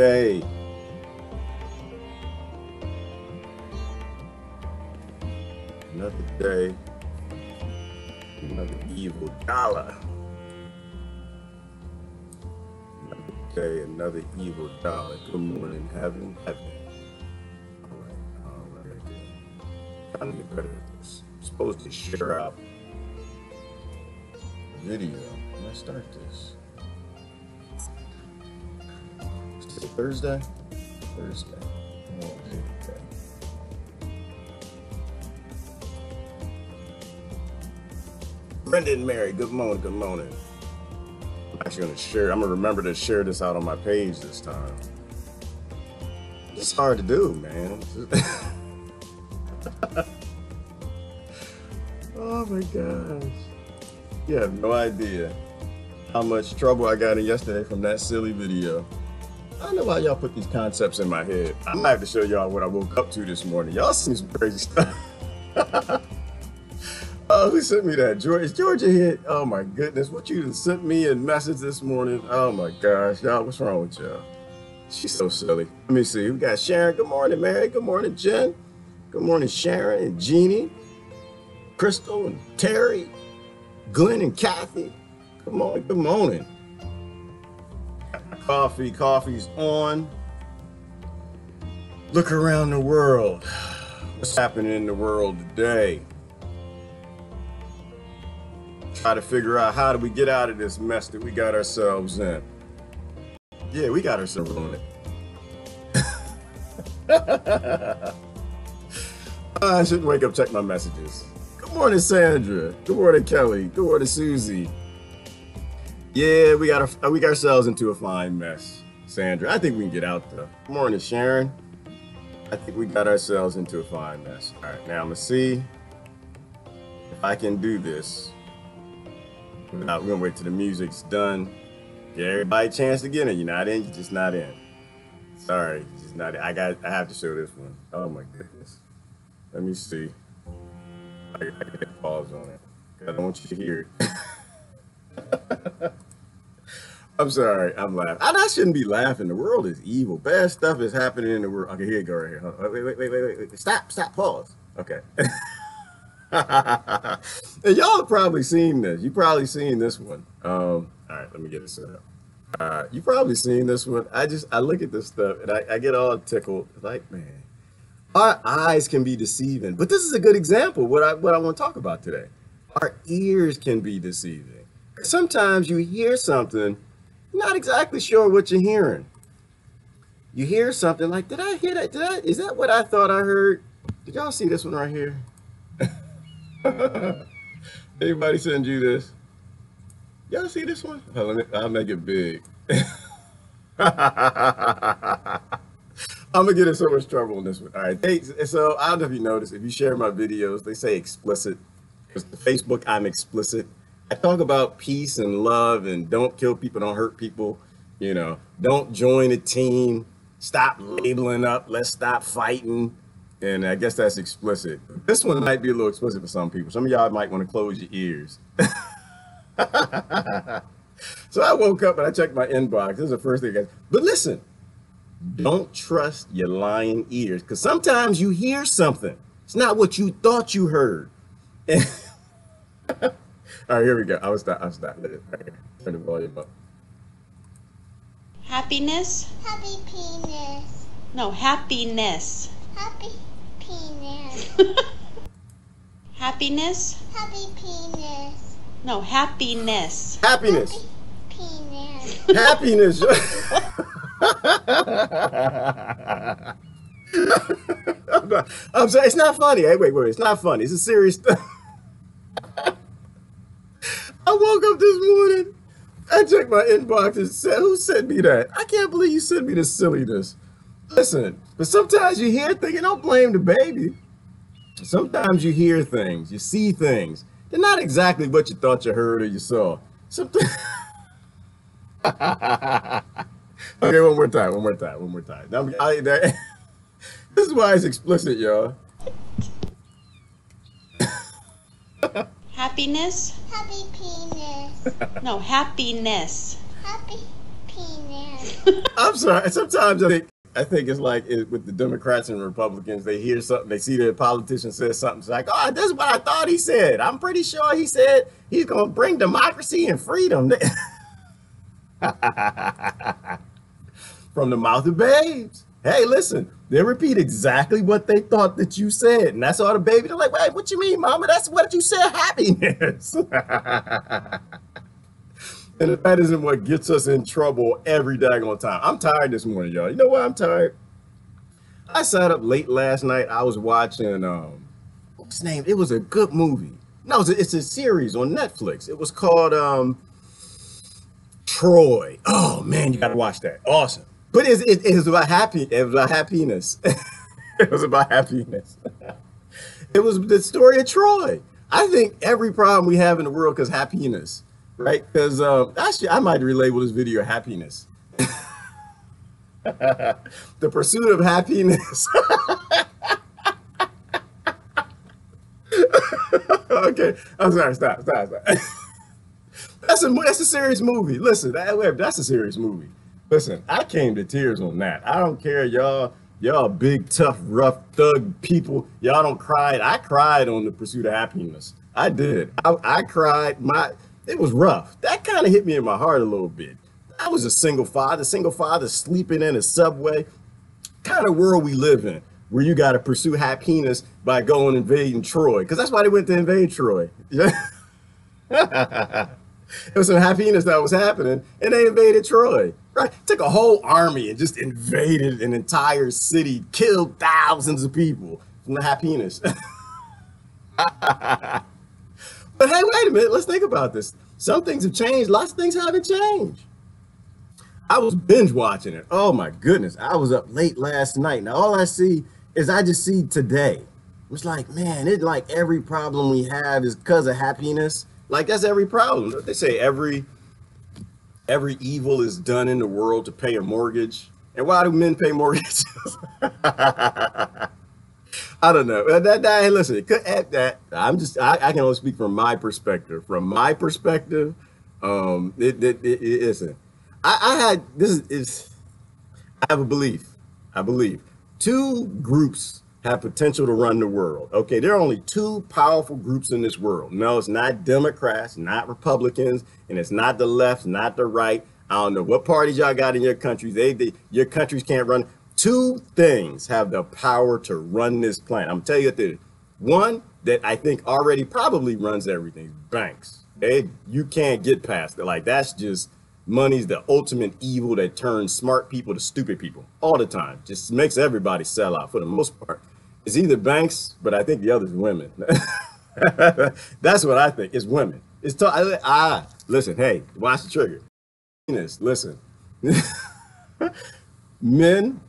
day. Another day. Another evil dollar. Another day, another evil dollar. Good morning, heaven. Alright. Trying to get better at this. I'm supposed to share out video. Let's start this. Is it Thursday? Thursday. Oh, okay. Brendan, Mary, good morning, good morning. I'm actually gonna share, I'm gonna remember to share this out on my page this time. It's hard to do, man. Oh my gosh. You have no idea how much trouble I got in yesterday from that silly video. I don't know why y'all put these concepts in my head. I might have to show y'all what I woke up to this morning. Y'all seen some crazy stuff. Oh, who sent me that? George, is Georgia hit? Oh my goodness, what you sent me a message this morning? Oh my gosh, y'all, what's wrong with y'all? She's so silly. Let me see, we got Sharon. Good morning, Mary. Good morning, Jen. Good morning, Sharon and Jeannie, Crystal and Terry, Glenn and Kathy. Good morning, good morning. Coffee's on. Look around the world. What's happening in the world today? Try to figure out how do we get out of this mess that we got ourselves in. Yeah, we got ourselves in it. I shouldn't wake up, check my messages. Good morning, Sandra. Good morning, Kelly. Good morning, Susie. Yeah, we got ourselves into a fine mess, Sandra. I think we can get out though. Good morning, Sharon. I think we got ourselves into a fine mess. All right, now I'm gonna see if I can do this. We're gonna wait till the music's done. Give everybody a chance to get in. You're not in, you're just not in. Sorry, you're just not in. I have to show this one. Oh my goodness. Let me see. I can hit pause on it. I don't want you to hear it. I'm sorry, I'm laughing. I shouldn't be laughing. The world is evil. Bad stuff is happening in the world. Okay, here you go right here. Wait. Stop, pause. Okay. And y'all have probably seen this. You've probably seen this one. All right, let me get it set up. You've probably seen this one. I look at this stuff and I get all tickled. Like, man, our eyes can be deceiving. But this is a good example of what I want to talk about today. Our ears can be deceiving. Sometimes you hear something, not exactly sure what you're hearing. You hear something like, did I hear that? Is that what I thought I heard? Did y'all see this one right here? Anybody send you this? Y'all see this one? I'll make it big. I'm gonna get in so much trouble in this one. All right, so I don't know if you noticed, if you share my videos, they say explicit. Because Facebook, I'm explicit. I talk about peace and love and don't kill people, don't hurt people, you know, don't join a team, stop labeling up, let's stop fighting. And I guess that's explicit. This one might be a little explicit for some people. Some of y'all might want to close your ears. So I woke up and I checked my inbox. This is the first thing I got. But listen, don't trust your lying ears, because sometimes you hear something. It's not what you thought you heard. All right, here we go. I'll stop. Right, turn the volume up. Happiness? Happy penis. No, happiness. Happy penis. Happiness? Happy penis. No, happiness. Happiness. Penis. Happiness. I'm sorry, it's not funny. Hey, wait, it's not funny. It's a serious stuff. I woke up this morning, I checked my inbox and said, who sent me that? I can't believe you sent me this silliness. Listen, but sometimes you hear things, and don't blame the baby. Sometimes you hear things, you see things. They're not exactly what you thought you heard or you saw. Sometimes... Okay, one more time. Now, this is why it's explicit, y'all. Happiness? Happy penis. No, happiness. Happy penis. Happiness. I'm sorry. Sometimes I think it's like with the Democrats and Republicans, they hear something, they see the politician says something, it's like, oh, this is what I thought he said. I'm pretty sure he said he's going to bring democracy and freedom from the mouth of babes. Hey, listen, they repeat exactly what they thought that you said. And that's all the baby, they're like, wait, what you mean, mama? That's what you said, happiness. And that isn't what gets us in trouble every daggone time. I'm tired this morning, y'all. You know why I'm tired? I sat up late last night. I was watching, what's the name? It was a good movie. No, it's a series on Netflix. It was called Troy. Oh, man, you got to watch that. Awesome. But it was about happiness. It was about happiness. It was the story of Troy. I think every problem we have in the world is happiness. Right? Because actually, I might relabel this video happiness. The pursuit of happiness. Okay, I'm sorry, stop. That's a serious movie. Listen, that's a serious movie. Listen, I came to tears on that. I don't care, y'all big, tough, rough, thug people. Y'all don't cry. I cried on the pursuit of happiness. I did. I cried. It was rough. That kind of hit me in my heart a little bit. I was a single father sleeping in a subway. Kind of world we live in, where you got to pursue happiness by going invading Troy. Because that's why they went to invade Troy. There was some happiness that was happening, and they invaded Troy. Right? Took a whole army and just invaded an entire city, killed thousands of people from the happiness. But hey, wait a minute, let's think about this. Some things have changed, lots of things haven't changed. I was binge watching it. Oh my goodness, I was up late last night. Now all I see is I just see today. It's like, man, it's like every problem we have is because of happiness. Like that's every problem. They say every evil is done in the world to pay a mortgage. And why do men pay mortgages? I don't know. Hey, listen, it could add that. I can only speak from my perspective. From my perspective, it isn't. I have a belief. I believe two groups have potential to run the world. Okay, there are only two powerful groups in this world. No, it's not Democrats, not Republicans, and it's not the left, not the right. I don't know what parties y'all got in your countries. Your countries can't run. Two things have the power to run this planet. I'm telling you that one that I think already probably runs everything, banks. You can't get past it. Like that's just money's the ultimate evil that turns smart people to stupid people all the time. Just makes everybody sell out for the most part. It's either banks, but I think the other is women. That's what I think. It's women. Listen, hey, watch the trigger. Listen, men,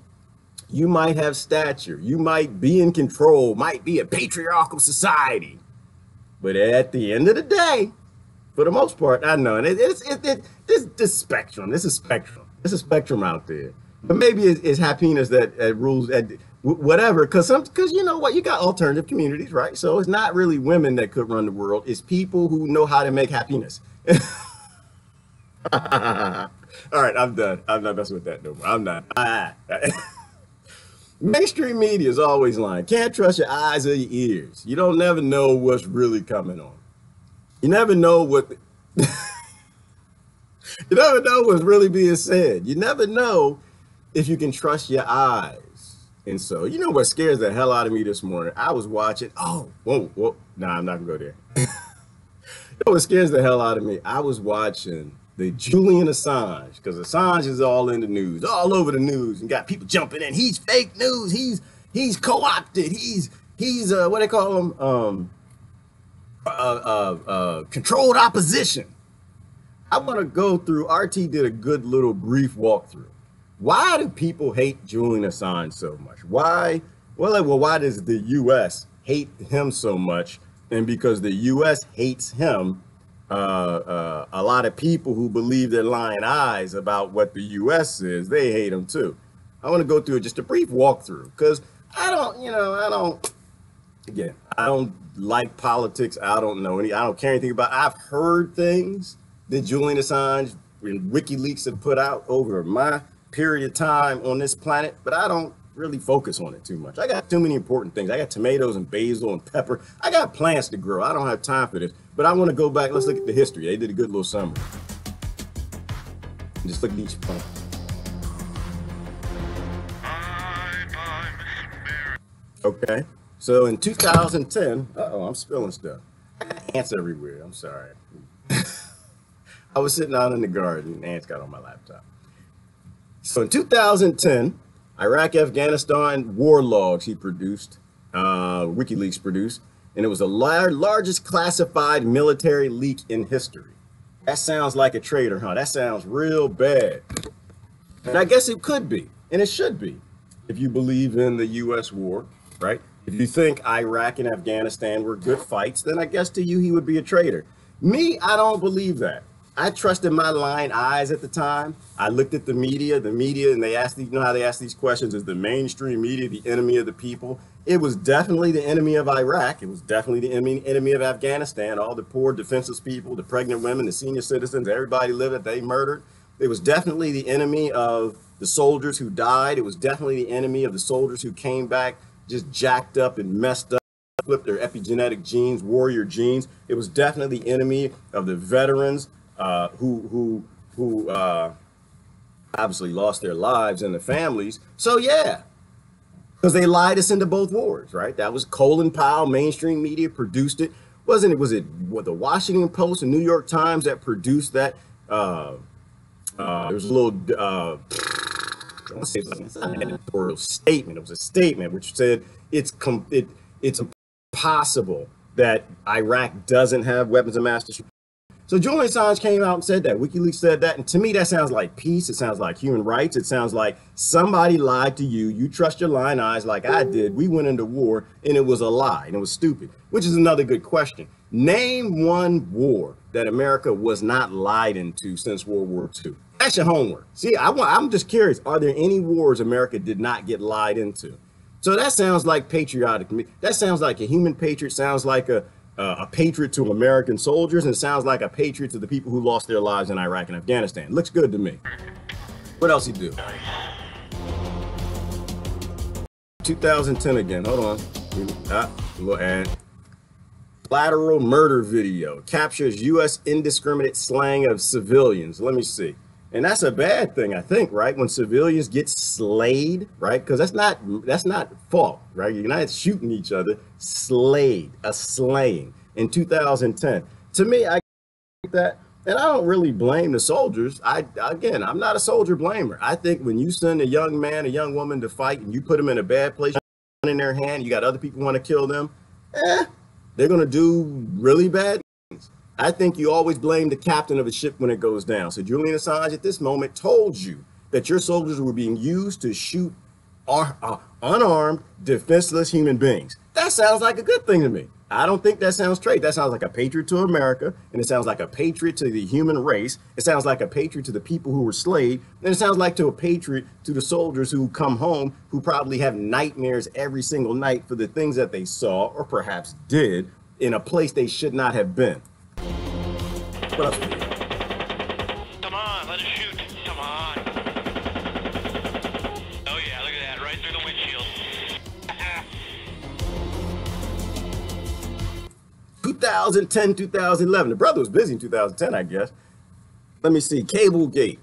you might have stature, you might be in control, might be a patriarchal society, but at the end of the day, for the most part, I know, and it's spectrum. It's a spectrum. It's a spectrum out there. But maybe it's happiness that rules at whatever. Because you know what, you got alternative communities, right? So it's not really women that could run the world. It's people who know how to make happiness. All right, I'm done. I'm not messing with that no more. I'm not. Mainstream media is always lying. Can't trust your eyes or your ears. You don't never know what's really coming on. You never know what. You never know what's really being said. You never know if you can trust your eyes. And so, you know what scares the hell out of me this morning? I was watching. Oh, whoa. Nah, I'm not gonna go there. You know what scares the hell out of me? I was watching the Julian Assange, because Assange is all in the news, all over the news, and got people jumping in. He's fake news. He's co-opted. He's what they call him? Controlled opposition. I want to go through. RT did a good little brief walkthrough. Why do people hate Julian Assange so much? Why? Well, why does the U.S. hate him so much? And because the U.S. hates him, a lot of people who believe their lying eyes about what the U.S. is, they hate him too. I want to go through just a brief walkthrough because I don't like politics. I don't know I don't care anything about. I've heard things that Julian Assange WikiLeaks have put out over my period of time on this planet, but I don't really focus on it too much. I got too many important things. I got tomatoes and basil and pepper. I got plants to grow. I don't have time for this, but I want to go back. Let's look at the history. They did a good little summary. Just look at each plant. Okay, so in 2010, I'm spilling stuff. I got ants everywhere. I'm sorry. I was sitting out in the garden and ants got on my laptop. So in 2010, Iraq, Afghanistan war logs he produced, WikiLeaks produced, and it was the largest classified military leak in history. That sounds like a traitor, huh? That sounds real bad. And I guess it could be, and it should be, if you believe in the U.S. war, right? If you think Iraq and Afghanistan were good fights, then I guess to you he would be a traitor. Me, I don't believe that. I trusted my lying eyes at the time. I looked at the media, and they asked, you know how they ask these questions, is the mainstream media the enemy of the people? It was definitely the enemy of Iraq. It was definitely the enemy of Afghanistan. All the poor, defenseless people, the pregnant women, the senior citizens, everybody lived it, they murdered. It was definitely the enemy of the soldiers who died. It was definitely the enemy of the soldiers who came back just jacked up and messed up, flipped their epigenetic genes, warrior genes. It was definitely the enemy of the veterans who obviously lost their lives and their families. So yeah, because they lied us into both wars, right? That was Colin Powell, mainstream media produced it. Was it what, the Washington Post and New York Times that produced that? There was a little, I want to say it's not an editorial statement. It was a statement which said it's impossible that Iraq doesn't have weapons of mass destruction. So Julian Assange came out and said that. WikiLeaks said that. And to me, that sounds like peace. It sounds like human rights. It sounds like somebody lied to you. You trust your lying eyes like I did. We went into war and it was a lie and it was stupid, which is another good question. Name one war that America was not lied into since World War II. That's your homework. See, I'm just curious. Are there any wars America did not get lied into? So that sounds like patriotic to me. That sounds like a human patriot. Sounds like a patriot to American soldiers, and sounds like a patriot to the people who lost their lives in Iraq and Afghanistan. Looks good to me. What else he do? 2010 again. Hold on. Little ad. Collateral murder video captures U.S. indiscriminate slaying of civilians. Let me see. And that's a bad thing, I think, right? When civilians get slayed, right? Because that's not fault, right? You're not shooting each other. Slayed, a slaying in 2010. To me, I get that, and I don't really blame the soldiers. Again, I'm not a soldier blamer. I think when you send a young man, a young woman to fight, and you put them in a bad place, in their hand, you got other people want to kill them, they're gonna do really bad things. I think you always blame the captain of a ship when it goes down. So Julian Assange at this moment told you that your soldiers were being used to shoot unarmed, defenseless human beings. That sounds like a good thing to me. I don't think that sounds traitor. That sounds like a patriot to America, and it sounds like a patriot to the human race. It sounds like a patriot to the people who were slaved, and it sounds like to a patriot to the soldiers who come home, who probably have nightmares every single night for the things that they saw or perhaps did in a place they should not have been. What else? Come on, let us shoot. Come on. Oh yeah, look at that, right through the windshield. 2010, 2011. The brother was busy in 2010, I guess. Let me see. Cablegate.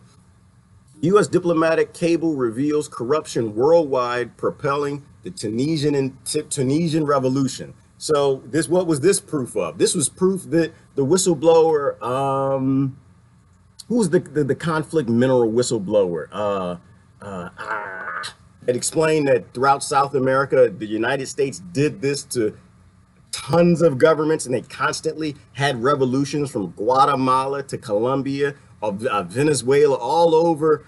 U.S. diplomatic cable reveals corruption worldwide, propelling the Tunisian revolution. So what was this proof of? This was proof that the whistleblower, who was the conflict mineral whistleblower? It explained that throughout South America, the United States did this to tons of governments, and they constantly had revolutions from Guatemala to Colombia, Venezuela, all over,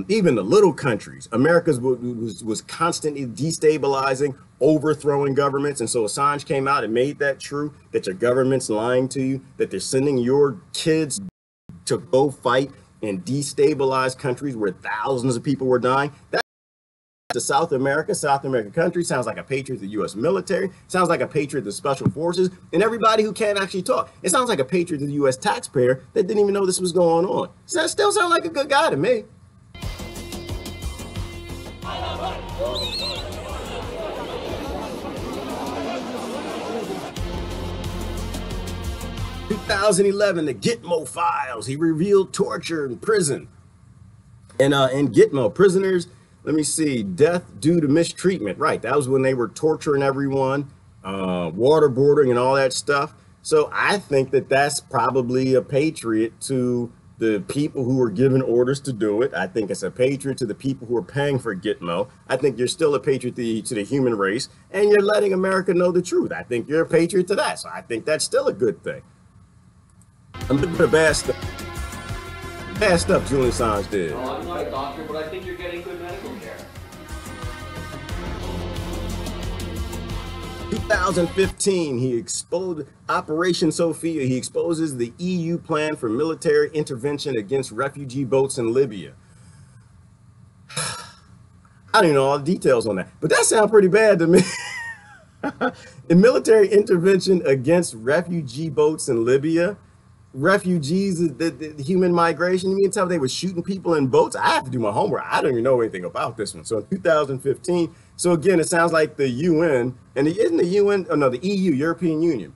even the little countries. America was constantly destabilizing, overthrowing governments. And so Assange came out and made that true, that your government's lying to you, that they're sending your kids to go fight and destabilize countries where thousands of people were dying. That to South American country, sounds like a patriot to the U.S. military, sounds like a patriot to the special forces, and everybody who can't actually talk. It sounds like a patriot to the U.S. taxpayer that didn't even know this was going on. So that still sounds like a good guy to me. In 2011, the Gitmo files. He revealed torture in prison. And in Gitmo, prisoners, let me see, death due to mistreatment. Right, that was when they were torturing everyone, waterboarding and all that stuff. So I think that that's probably a patriot to the people who were given orders to do it. I think it's a patriot to the people who are paying for Gitmo. I think you're still a patriot to the human race, and you're letting America know the truth. I think you're a patriot to that. So I think that's still a good thing. I'm looking for the bad stuff. Bad stuff Julian Assange did. No, I'm not a doctor, but I think you're getting good medical care. 2015, he exposed Operation Sophia. He exposes the EU plan for military intervention against refugee boats in Libya. I don't even know all the details on that, but that sounds pretty bad to me. The military intervention against refugee boats in Libya. Refugees, the human migration, you mean tell me they were shooting people in boats? I have to do my homework. I don't even know anything about this one. So in 2015, so again, it sounds like the UN, and isn't the UN, oh no, the EU, European Union.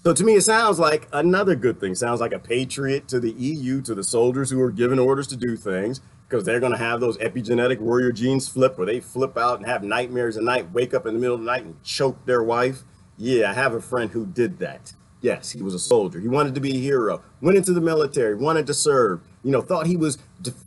So to me, it sounds like another good thing. Sounds like a patriot to the EU, to the soldiers who are given orders to do things, because they're going to have those epigenetic warrior genes flip, where they flip out and have nightmares at night, wake up in the middle of the night and choke their wife. Yeah, I have a friend who did that. Yes, he was a soldier. He wanted to be a hero, went into the military, wanted to serve, you know, thought he was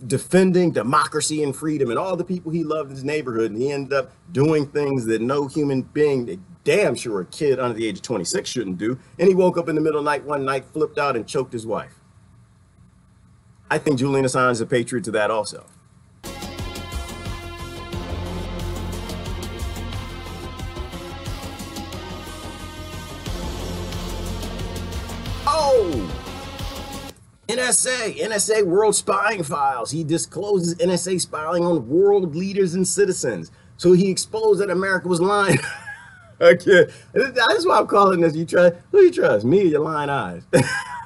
defending democracy and freedom and all the people he loved in his neighborhood. And he ended up doing things that no human being, damn sure a kid under the age of 26 shouldn't do. And he woke up in the middle of the night one night, flipped out and choked his wife. I think Julian Assange is a patriot to that also. Oh, NSA World Spying Files. He discloses NSA spying on world leaders and citizens. So he exposed that America was lying. Okay, that's why I'm calling this. Who you trust, me or your lying eyes?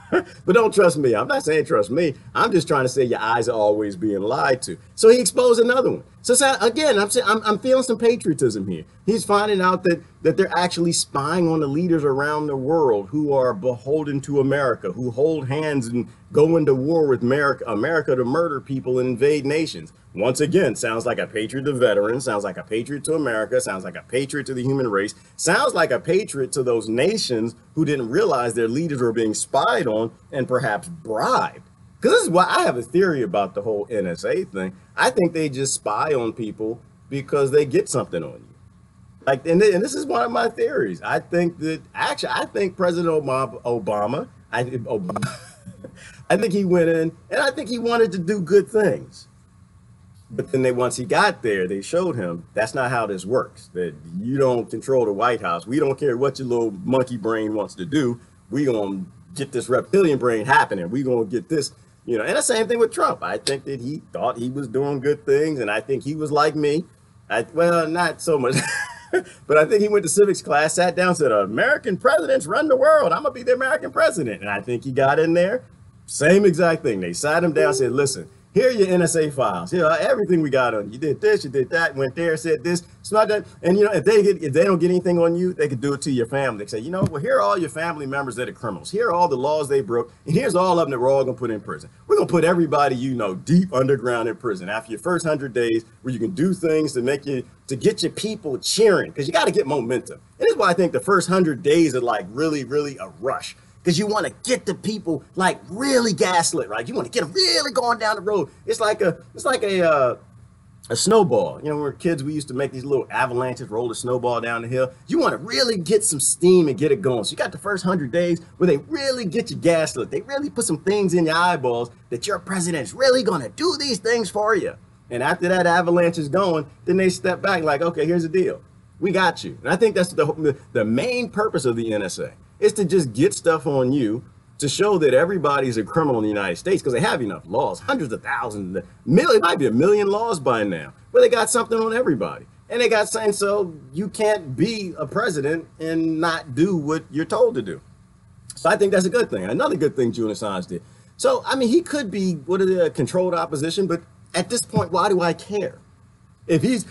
But don't trust me. I'm not saying trust me. I'm just trying to say your eyes are always being lied to. So he exposed another one. So again, I'm feeling some patriotism here. He's finding out that they're actually spying on the leaders around the world who are beholden to America, who hold hands and go into war with America to murder people and invade nations. Once again, sounds like a patriot to veterans, sounds like a patriot to America, sounds like a patriot to the human race, sounds like a patriot to those nations who didn't realize their leaders were being spied on and perhaps bribed. Because this is why I have a theory about the whole NSA thing. I think they just spy on people because they get something on you. Like, and this is one of my theories. I think that I think President Obama, I think he went in and I think he wanted to do good things. But then once he got there, they showed him that's not how this works, that you don't control the White House. We don't care what your little monkey brain wants to do. We gonna get this reptilian brain happening. We gonna get this, you know, and the same thing with Trump. I think that he thought he was doing good things, and I think he was like me. Well, not so much, but I think he went to civics class, sat down, said, American presidents run the world. I'm gonna be the American president. And I think he got in there, same exact thing. They sat him down, said, listen, here are your NSA files. Here, everything we got on you. You did this, you did that, went there, said this, smart that. And you know, if they don't get anything on you, they could do it to your family. They say, you know, well, here are all your family members that are criminals. Here are all the laws they broke, and here's all of them that we're all gonna put in prison. We're gonna put everybody you know deep underground in prison after your first 100 days, where you can do things to get your people cheering, because you got to get momentum. And this is why I think the first 100 days are like really, really a rush. Because you want to get the people like really gaslit, right? You want to get them really going down the road. It's like a snowball. You know, when we were kids, we used to make these little avalanches, roll the snowball down the hill. You want to really get some steam and get it going. So you got the first 100 days where they really get you gaslit. They really put some things in your eyeballs that your president's really going to do these things for you. And after that avalanche is going, then they step back like, okay, here's the deal. We got you. And I think that's the main purpose of the NSA. Is to just get stuff on you to show that everybody's a criminal in the United States, because they have enough laws, hundreds of thousands, it might be 1 million laws by now. But where they got something on everybody. And they got saying, so you can't be a president and not do what you're told to do. So I think that's a good thing. Another good thing Julian Assange did. So, I mean, he could be controlled opposition, but at this point, why do I care? If he's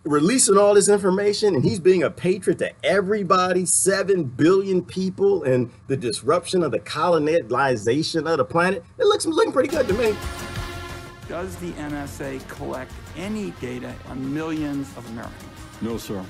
releasing all this information and he's being a patriot to everybody, 7 billion people, and the disruption of the colonization of the planet, it looking pretty good to me. Does the NSA collect any data on millions of Americans? No, sir.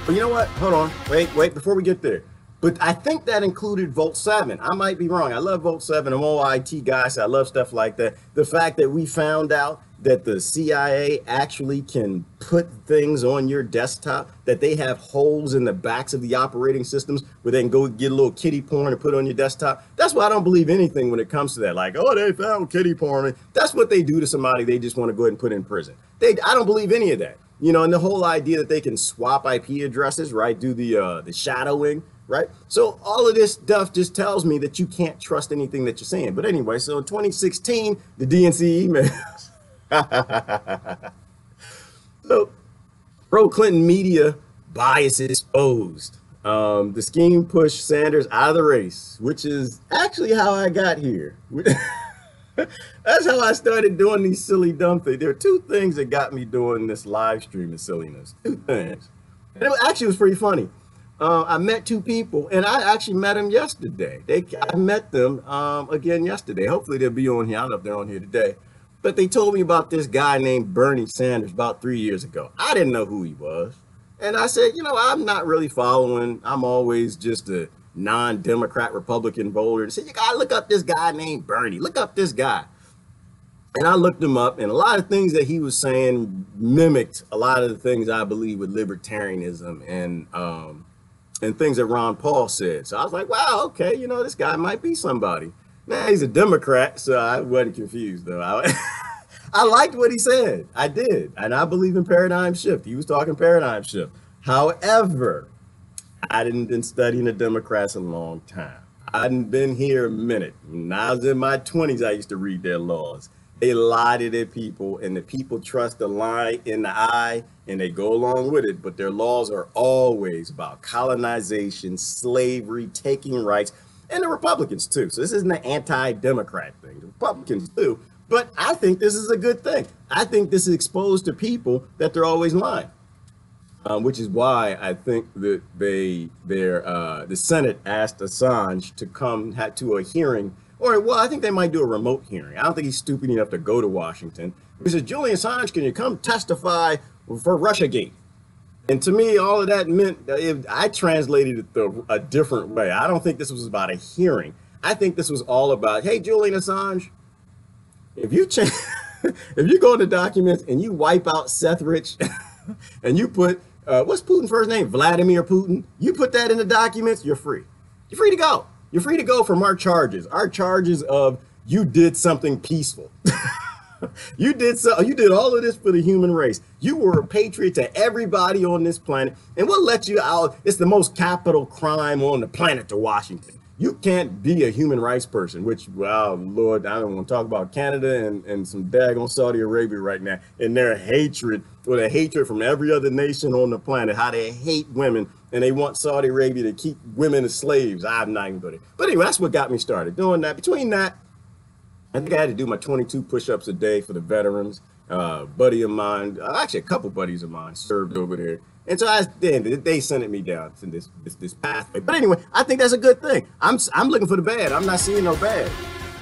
But you know what? Hold on. Wait, before we get there. But I think that included Vote 7. I might be wrong. I love Vote 7. I'm all IT guy, so I love stuff like that. The fact that we found out that the CIA actually can put things on your desktop, that they have holes in the backs of the operating systems where they can go get a little kiddie porn and put it on your desktop. That's why I don't believe anything when it comes to that. Like, oh, they found kiddie porn. That's what they do to somebody they just want to go ahead and put in prison. I don't believe any of that. You know, and the whole idea that they can swap IP addresses, right? Do the shadowing, right? So all of this stuff just tells me that you can't trust anything that you're saying. But anyway, so in 2016, the DNC emails. So, pro-Clinton media bias exposed. The scheme pushed Sanders out of the race, which is actually how I got here. That's how I started doing these silly, dumb things. There are two things that got me doing this live stream of silliness. Two things. And it actually was pretty funny. I met two people, and I actually met them yesterday. I met them again yesterday. Hopefully they'll be on here. I don't know if they're on here today. But they told me about this guy named Bernie Sanders about 3 years ago. I didn't know who he was. And I said, you know, I'm not really following. I'm always just a non-Democrat Republican voter. They said, you gotta look up this guy named Bernie. Look up this guy. And I looked him up, and a lot of things that he was saying mimicked a lot of the things I believe with libertarianism and things that Ron Paul said. So I was like, wow, okay, you know, this guy might be somebody. Nah, he's a Democrat, so I wasn't confused, though. I liked what he said. I did. And I believe in paradigm shift. He was talking paradigm shift. However, I hadn't been studying the Democrats a long time. I hadn't been here a minute. When I was in my 20s, I used to read their laws. They lie to their people, and the people trust the lie in the eye, and they go along with it. But their laws are always about colonization, slavery, taking rights. And the Republicans too. So this isn't an anti-Democrat thing. The Republicans too. But I think this is a good thing. I think this is exposed to people that they're always lying. Which is why I think that the Senate asked Assange to come to a hearing, or well, I think they might do a remote hearing. I don't think he's stupid enough to go to Washington. He said, Julian Assange, can you come testify for Russiagate? And to me, all of that meant, I translated it a different way. I don't think this was about a hearing. I think this was all about, hey, Julian Assange, if you go into documents and you wipe out Seth Rich and you put, what's Putin's first name? Vladimir Putin. You put that in the documents, you're free. You're free to go. You're free to go from our charges. Our charges of you did something peaceful. You did all of this for the human race. You were a patriot to everybody on this planet. And what let you out? It's the most capital crime on the planet to Washington. You can't be a human rights person, which, well, Lord, I don't want to talk about Canada and some daggone Saudi Arabia right now and their hatred, or the hatred from every other nation on the planet, how they hate women and they want Saudi Arabia to keep women as slaves. I'm not even going to. But anyway, that's what got me started doing that. Between that, I think I had to do my 22 push-ups a day for the veterans. Buddy of mine, actually a couple buddies of mine served over there. And so they sent me down to this pathway. But anyway, I think that's a good thing. I'm looking for the bad. I'm not seeing no bad.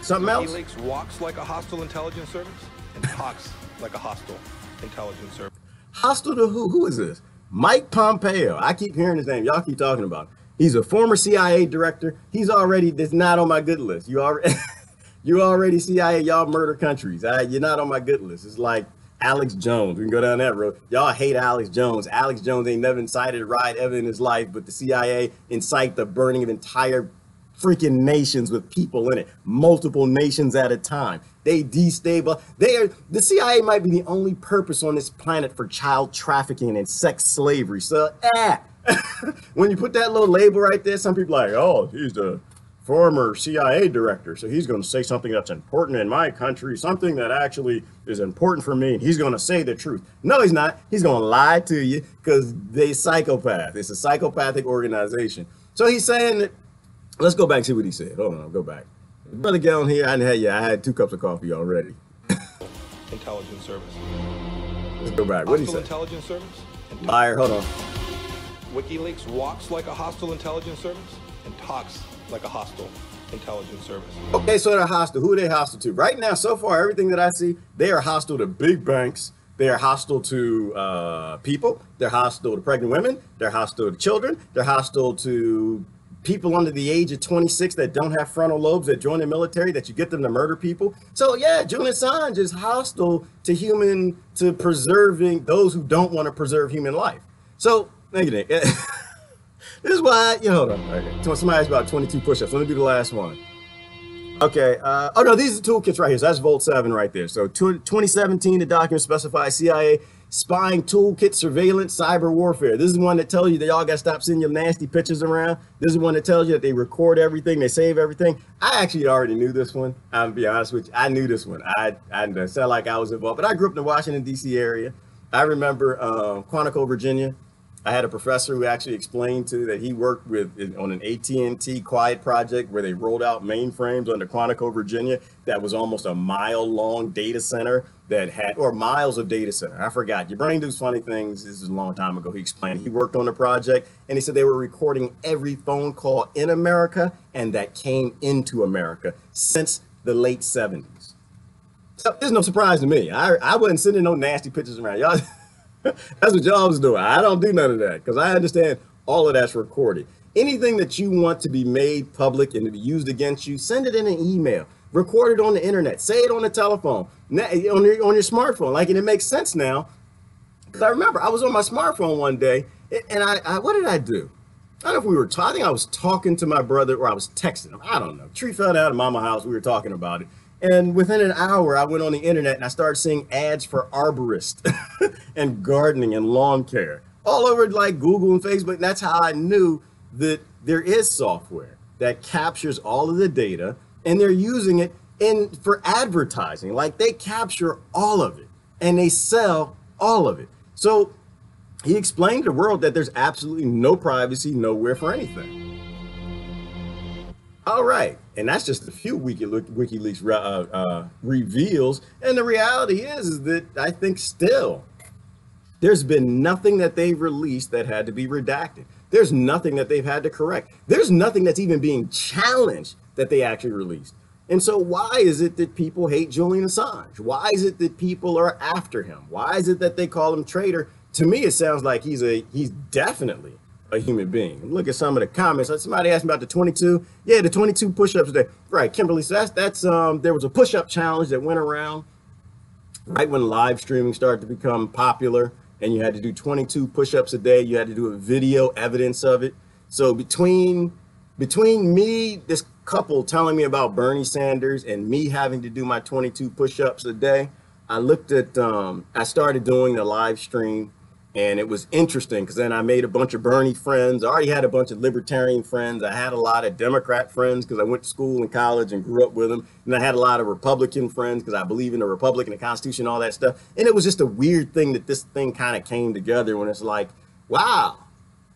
Something else? WikiLeaks walks like a hostile intelligence service and talks like a hostile intelligence service. Hostile to who? Who is this? Mike Pompeo. I keep hearing his name. Y'all keep talking about him. He's a former CIA director. He's already, that's not on my good list. You already CIA, y'all murder countries. You're not on my good list. It's like Alex Jones. We can go down that road. Y'all hate Alex Jones. Alex Jones ain't never incited a riot ever in his life, but the CIA incite the burning of entire freaking nations with people in it, multiple nations at a time. They destabilize. The CIA might be the only purpose on this planet for child trafficking and sex slavery. So, when you put that little label right there, some people are like, oh, he's a former CIA director. So he's going to say something that's important in my country, something that actually is important for me. And he's going to say the truth. No, he's not. He's going to lie to you because they psychopath. It's a psychopathic organization. So he's saying that, let's go back and see what he said. Hold on, I'll go back. Brother, get on here. I had 2 cups of coffee already. Intelligence service. Let's go back. What did he say? Intelligence service. Liar, hold on. WikiLeaks walks like a hostile intelligence service and talks like a hostile intelligence service. Okay, so they're hostile. Who are they hostile to? Right now, so far, everything that I see, they are hostile to big banks. They are hostile to people. They're hostile to pregnant women. They're hostile to children. They're hostile to people under the age of 26 that don't have frontal lobes, that join the military, that you get them to murder people. So yeah, Julian Assange is hostile to preserving those who don't want to preserve human life. So, negative. This is why, hold on. Okay. So somebody asked about 22 push-ups. Let me do the last one. Okay. Oh no, these are the toolkits right here. So that's Volt 7 right there. So 2017, the document specifies CIA spying toolkit, surveillance, cyber warfare. This is the one that tells you that y'all got to stop sending your nasty pictures around. This is the one that tells you that they record everything, they save everything. I actually already knew this one. I'll be honest with you. I knew this one. I sound like I was involved, but I grew up in the Washington, D.C. area. I remember Quantico, Virginia. I had a professor who actually explained to that he worked on an AT&T quiet project where they rolled out mainframes under Quantico, Virginia. That was almost a mile-long data center that had, or miles of data center. I forgot. Your brain does funny things. This is a long time ago. He explained he worked on the project, and he said they were recording every phone call in America and that came into America since the late 70s. So there's no surprise to me. I wasn't sending no nasty pictures around. Y'all. That's what y'all was doing. I don't do none of that because I understand all of that's recorded. Anything that you want to be made public and to be used against you, send it in an email, record it on the internet, say it on the telephone, on your smartphone. Like, and it makes sense now because I remember I was on my smartphone one day and I what did I do? I don't know if we were talking. I think I was talking to my brother or I was texting him. I don't know. Tree fell out of mama's house. We were talking about it. And within an hour, I went on the internet and I started seeing ads for arborists and gardening and lawn care all over like Google and Facebook. And that's how I knew that there is software that captures all of the data and they're using it for advertising. Like they capture all of it and they sell all of it. So he explained to the world that there's absolutely no privacy nowhere for anything. All right, and that's just a few WikiLeaks reveals. And the reality is that I think still there's been nothing that they've released that had to be redacted. There's nothing that they've had to correct. There's nothing that's even being challenged that they actually released. And so why is it that people hate Julian Assange? Why is it that people are after him? Why is it that they call him traitor? To me, it sounds like he's definitely a human being. Look at some of the comments. Somebody asked me about the 22. Yeah, the 22 push-ups today. Right, Kimberly. So that's there was a push-up challenge that went around right when live streaming started to become popular, and you had to do 22 push-ups a day. You had to do a video evidence of it. So between me, this couple telling me about Bernie Sanders, and me having to do my 22 push-ups a day, I started doing the live stream. And it was interesting because then I made a bunch of Bernie friends. I already had a bunch of libertarian friends. I had a lot of Democrat friends because I went to school and college and grew up with them. And I had a lot of Republican friends because I believe in the Republic and the Constitution, all that stuff. And it was just a weird thing that this thing kind of came together when it's like, wow,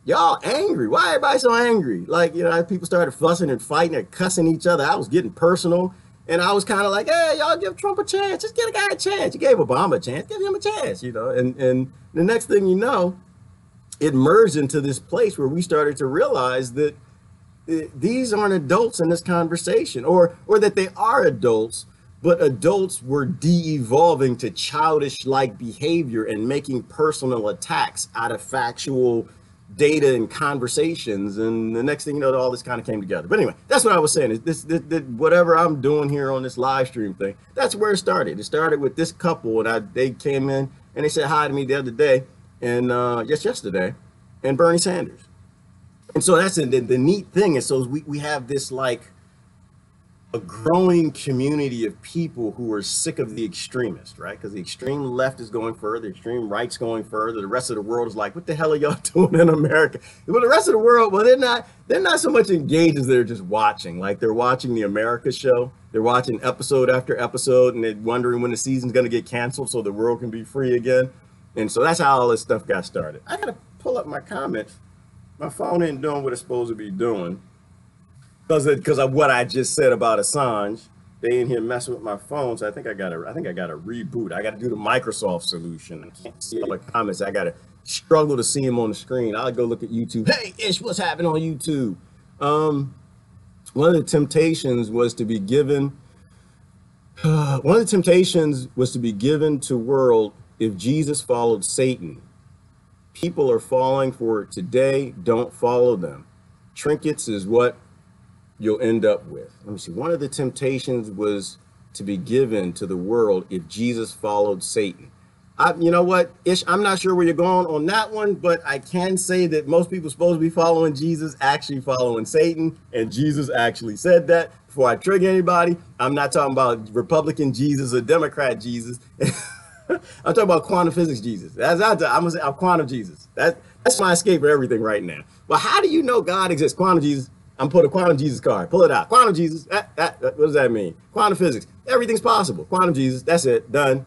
y'all angry. Why everybody so angry? Like, people started fussing and fighting and cussing each other. I was getting personal. And I was kind of like, hey, y'all give Trump a chance. Just give a guy a chance. You gave Obama a chance. Give him a chance, And the next thing you know, it merged into this place where we started to realize that these aren't adults in this conversation, or that they are adults, but adults were de-evolving to childish-like behavior and making personal attacks out of factual data and conversations, and the next thing you know, all this kind of came together. But anyway, that's what I was saying. Is this whatever I'm doing here on this live stream thing, that's where it started. It started with this couple, and they came in and they said hi to me the other day, and yesterday, and Bernie Sanders. And so that's the neat thing. And so we have this, like, a growing community of people who are sick of the extremists, right? Because the extreme left is going further, the extreme right's going further. The rest of the world is like, what the hell are y'all doing in America? Well, the rest of the world, well, they're not so much engaged as they're just watching. Like they're watching the America show. They're watching episode after episode, and they're wondering when the season's going to get canceled so the world can be free again. And so that's how all this stuff got started. I got to pull up my comments. My phone ain't doing what it's supposed to be doing. Because of what I just said about Assange, they in here messing with my phone, so I think I gotta reboot. I gotta do the Microsoft solution. I can't see all the comments. I gotta struggle to see them on the screen. I'll go look at YouTube. Hey, Ish, what's happening on YouTube? One of the temptations was to be given. One of the temptations was to be given to world if Jesus followed Satan. People are falling for it today. Don't follow them. Trinkets is what you'll end up with. Let me see. One of the temptations was to be given to the world if Jesus followed Satan. You know what, Ish, I'm not sure where you're going on that one, but I can say that most people supposed to be following Jesus, actually following Satan, and Jesus actually said that. Before I trigger anybody, I'm not talking about Republican Jesus or Democrat Jesus. I'm talking about quantum physics Jesus. I'm gonna say quantum Jesus. That's my escape for everything right now. Well, how do you know God exists? Quantum Jesus. I'm putting a quantum Jesus card. Pull it out. Quantum Jesus. What does that mean? Quantum physics. Everything's possible. Quantum Jesus. That's it. Done.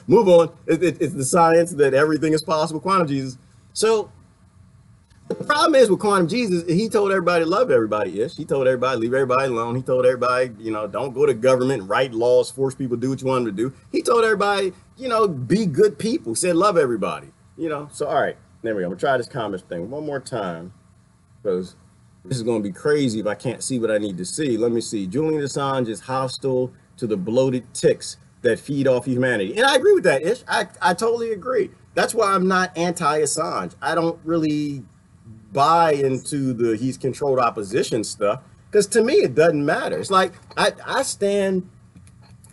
Move on. It's the science that everything is possible. Quantum Jesus. So the problem is with quantum Jesus, he told everybody to love everybody. Ish. He told everybody leave everybody alone. He told everybody, don't go to government, write laws, force people to do what you want them to do. He told everybody, be good people. He said love everybody. So all right, there we go. I'm gonna try this comments thing one more time because this is going to be crazy if I can't see what I need to see. Let me see. Julian Assange is hostile to the bloated ticks that feed off humanity. And I agree with that, Ish. I totally agree. That's why I'm not anti-Assange. I don't really buy into the he's controlled opposition stuff because to me, it doesn't matter. It's like I stand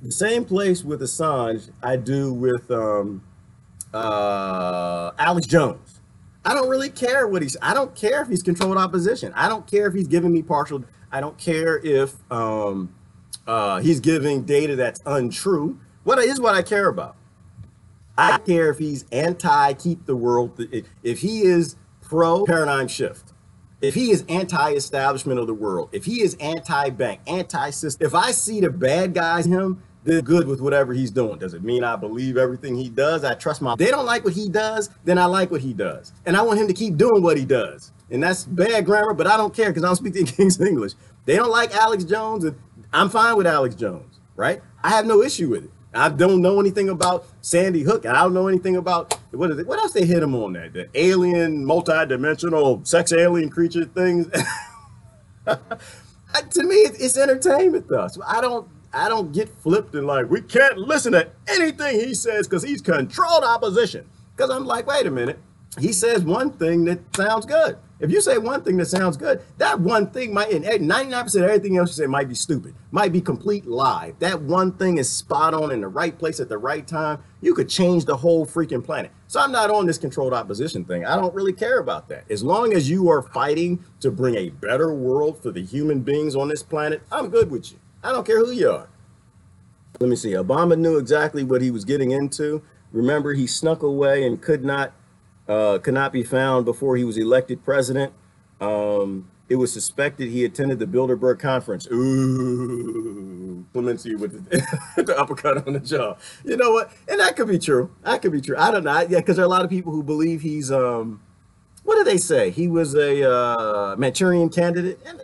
the same place with Assange I do with Alex Jones. I don't really care I don't care if he's controlled opposition. I don't care if he's giving me partial. I don't care if he's giving data that's untrue. What I care about. I care if he's anti keep the world. If he is pro paradigm shift. If he is anti-establishment of the world. If he is anti-bank, anti-system. If I see the bad guys in him, they're good with whatever he's doing. Does it mean I believe everything he does? I trust they don't like what he does, then I like what he does. And I want him to keep doing what he does. And that's bad grammar, but I don't care because I don't speak the King's English. They don't like Alex Jones, and I'm fine with Alex Jones, right? I have no issue with it. I don't know anything about Sandy Hook, and I don't know anything about, what else they hit him on that? The alien, multi-dimensional, sex alien creature things. To me, it's entertainment, though. So I don't get flipped and like, we can't listen to anything he says because he's controlled opposition. Because I'm like, wait a minute. He says one thing that sounds good. If you say one thing that sounds good, that one thing might, and 99% of everything else you say might be stupid, might be complete lie. That one thing is spot on in the right place at the right time. You could change the whole freaking planet. So I'm not on this controlled opposition thing. I don't really care about that. As long as you are fighting to bring a better world for the human beings on this planet, I'm good with you. I don't care who you are. Let me see. Obama knew exactly what he was getting into. Remember, he snuck away and could not be found before he was elected president. It was suspected he attended the Bilderberg conference. Ooh, Clemency with the uppercut on the jaw. You know what? And that could be true. That could be true. I don't know. Yeah, because there are a lot of people who believe he's, what do they say? He was a Manchurian candidate. And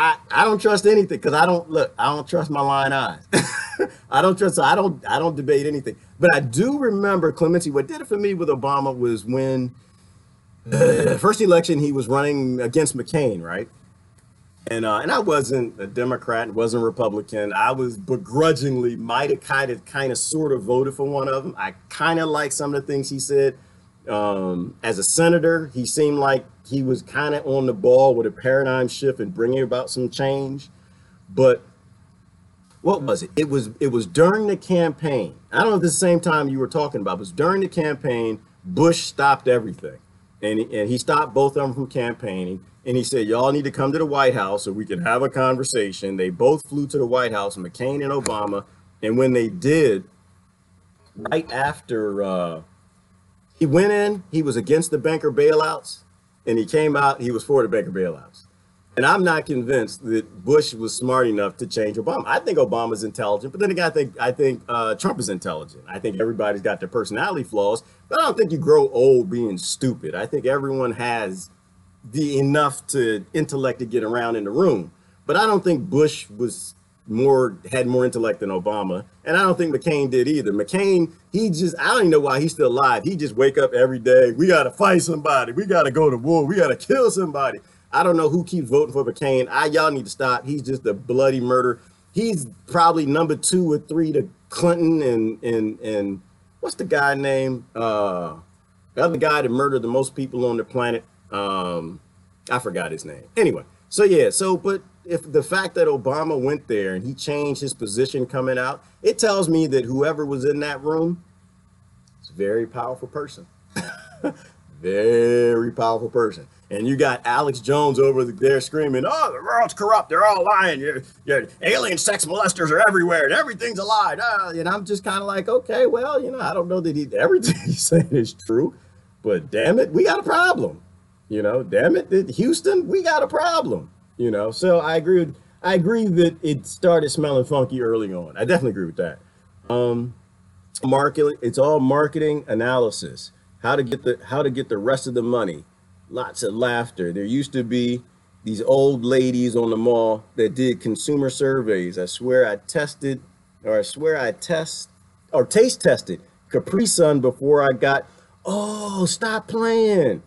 I don't trust anything because I don't trust my lying eyes. I don't debate anything. But I do remember Clemency. What did it for me with Obama was when first election he was running against McCain, right? And I wasn't a Democrat, wasn't a Republican. I was begrudgingly might have kind of sort of voted for one of them. I kind of like some of the things he said. As a senator, he seemed like he was kind of on the ball with a paradigm shift and bringing about some change. But what was it? It was during the campaign. I don't know if it's the same time you were talking about, but it was during the campaign, Bush stopped everything. and he stopped both of them from campaigning. And he said, y'all need to come to the White House so we can have a conversation. They both flew to the White House, McCain and Obama. And when they did, right after he went in, he was against the banker bailouts, and he came out, he was for the banker bailouts. And I'm not convinced that Bush was smart enough to change Obama. I think Obama's intelligent, but then again, I think Trump is intelligent. I think everybody's got their personality flaws, but I don't think you grow old being stupid. I think everyone has the enough to intellect to get around in the room. But I don't think Bush had more intellect than Obama, and I don't think McCain did either. McCain, I don't even know why he's still alive. He just wake up every day. We got to fight somebody. We got to go to war. We got to kill somebody. I don't know who keeps voting for McCain. Y'all need to stop. He's just a bloody murder. He's probably number 2 or 3 to Clinton and what's the guy name? The other guy that murdered the most people on the planet. I forgot his name. Anyway, but if the fact that Obama went there and he changed his position coming out, it tells me that whoever was in that room is a very powerful person. Very powerful person. And you got Alex Jones over there screaming, oh, the world's corrupt. They're all lying. You're alien sex molesters are everywhere and everything's a lie. And I'm just kind of like, okay, well, I don't know that everything he's saying is true, but damn it, we got a problem. Damn it, Houston, we got a problem. So I agree that it started smelling funky early on. I definitely agree with that. It's all marketing analysis. How to get the rest of the money. Lots of laughter. There used to be these old ladies on the mall that did consumer surveys. I swear I taste tested Capri Sun before I got, oh, stop playing.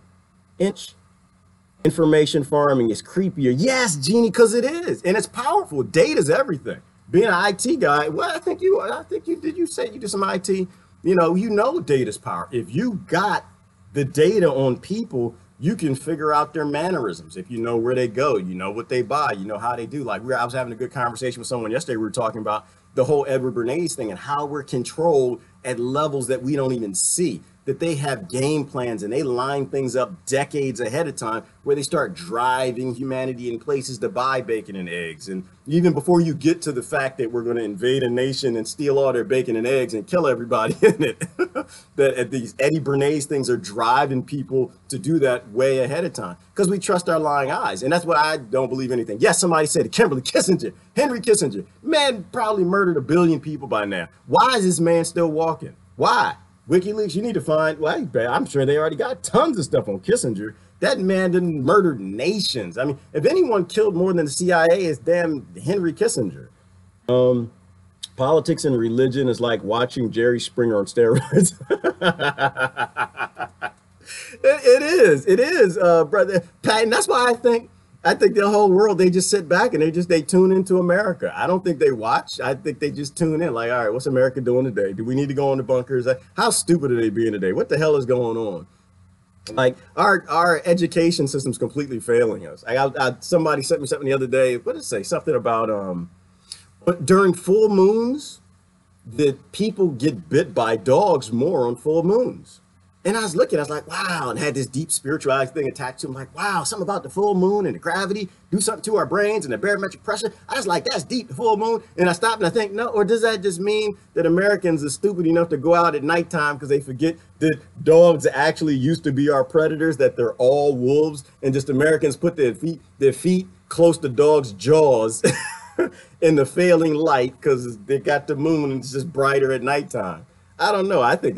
Information farming is creepier. Yes, Jeannie, because it is. And it's powerful. Data's everything. Being an IT guy, well, did you say you did some IT? Data's power. If you got the data on people, you can figure out their mannerisms. If you know where they go, you know what they buy, you know how they do. Like I was having a good conversation with someone yesterday. We were talking about the whole Edward Bernays thing and how we're controlled at levels that we don't even see. That they have game plans and they line things up decades ahead of time where they start driving humanity in places to buy bacon and eggs. And even before you get to the fact that we're going to invade a nation and steal all their bacon and eggs and kill everybody in it, that these Eddie Bernays things are driving people to do that way ahead of time because we trust our lying eyes. And that's why I don't believe anything. Yes, somebody said it. Kimberly Kissinger, Henry Kissinger, man probably murdered 1 billion people by now. Why is this man still walking? Why? WikiLeaks, you need to find, well, I'm sure they already got tons of stuff on Kissinger. That man didn't murder nations. I mean, if anyone killed more than the CIA, it's damn Henry Kissinger. Politics and religion is like watching Jerry Springer on steroids. It is, brother. And that's why I think the whole world, they just sit back and they tune into America. I don't think they watch. I think they just tune in like, all right, what's America doing today? Do we need to go in the bunkers? How stupid are they being today? What the hell is going on? Like our education system's completely failing us. Somebody sent me something the other day. What did it say? Something about during full moons that people get bit by dogs more on full moons. And I was looking, I was like, wow, and had this deep spirituality thing attached to him. Like, wow, something about the full moon and the gravity, do something to our brains and the barometric pressure. I was like, that's deep, the full moon. And I stopped and I think, no, or does that just mean that Americans are stupid enough to go out at nighttime because they forget that dogs actually used to be our predators, that they're all wolves, and just Americans put their feet close to dogs' jaws in the failing light because they got the moon and it's just brighter at nighttime. I don't know. I think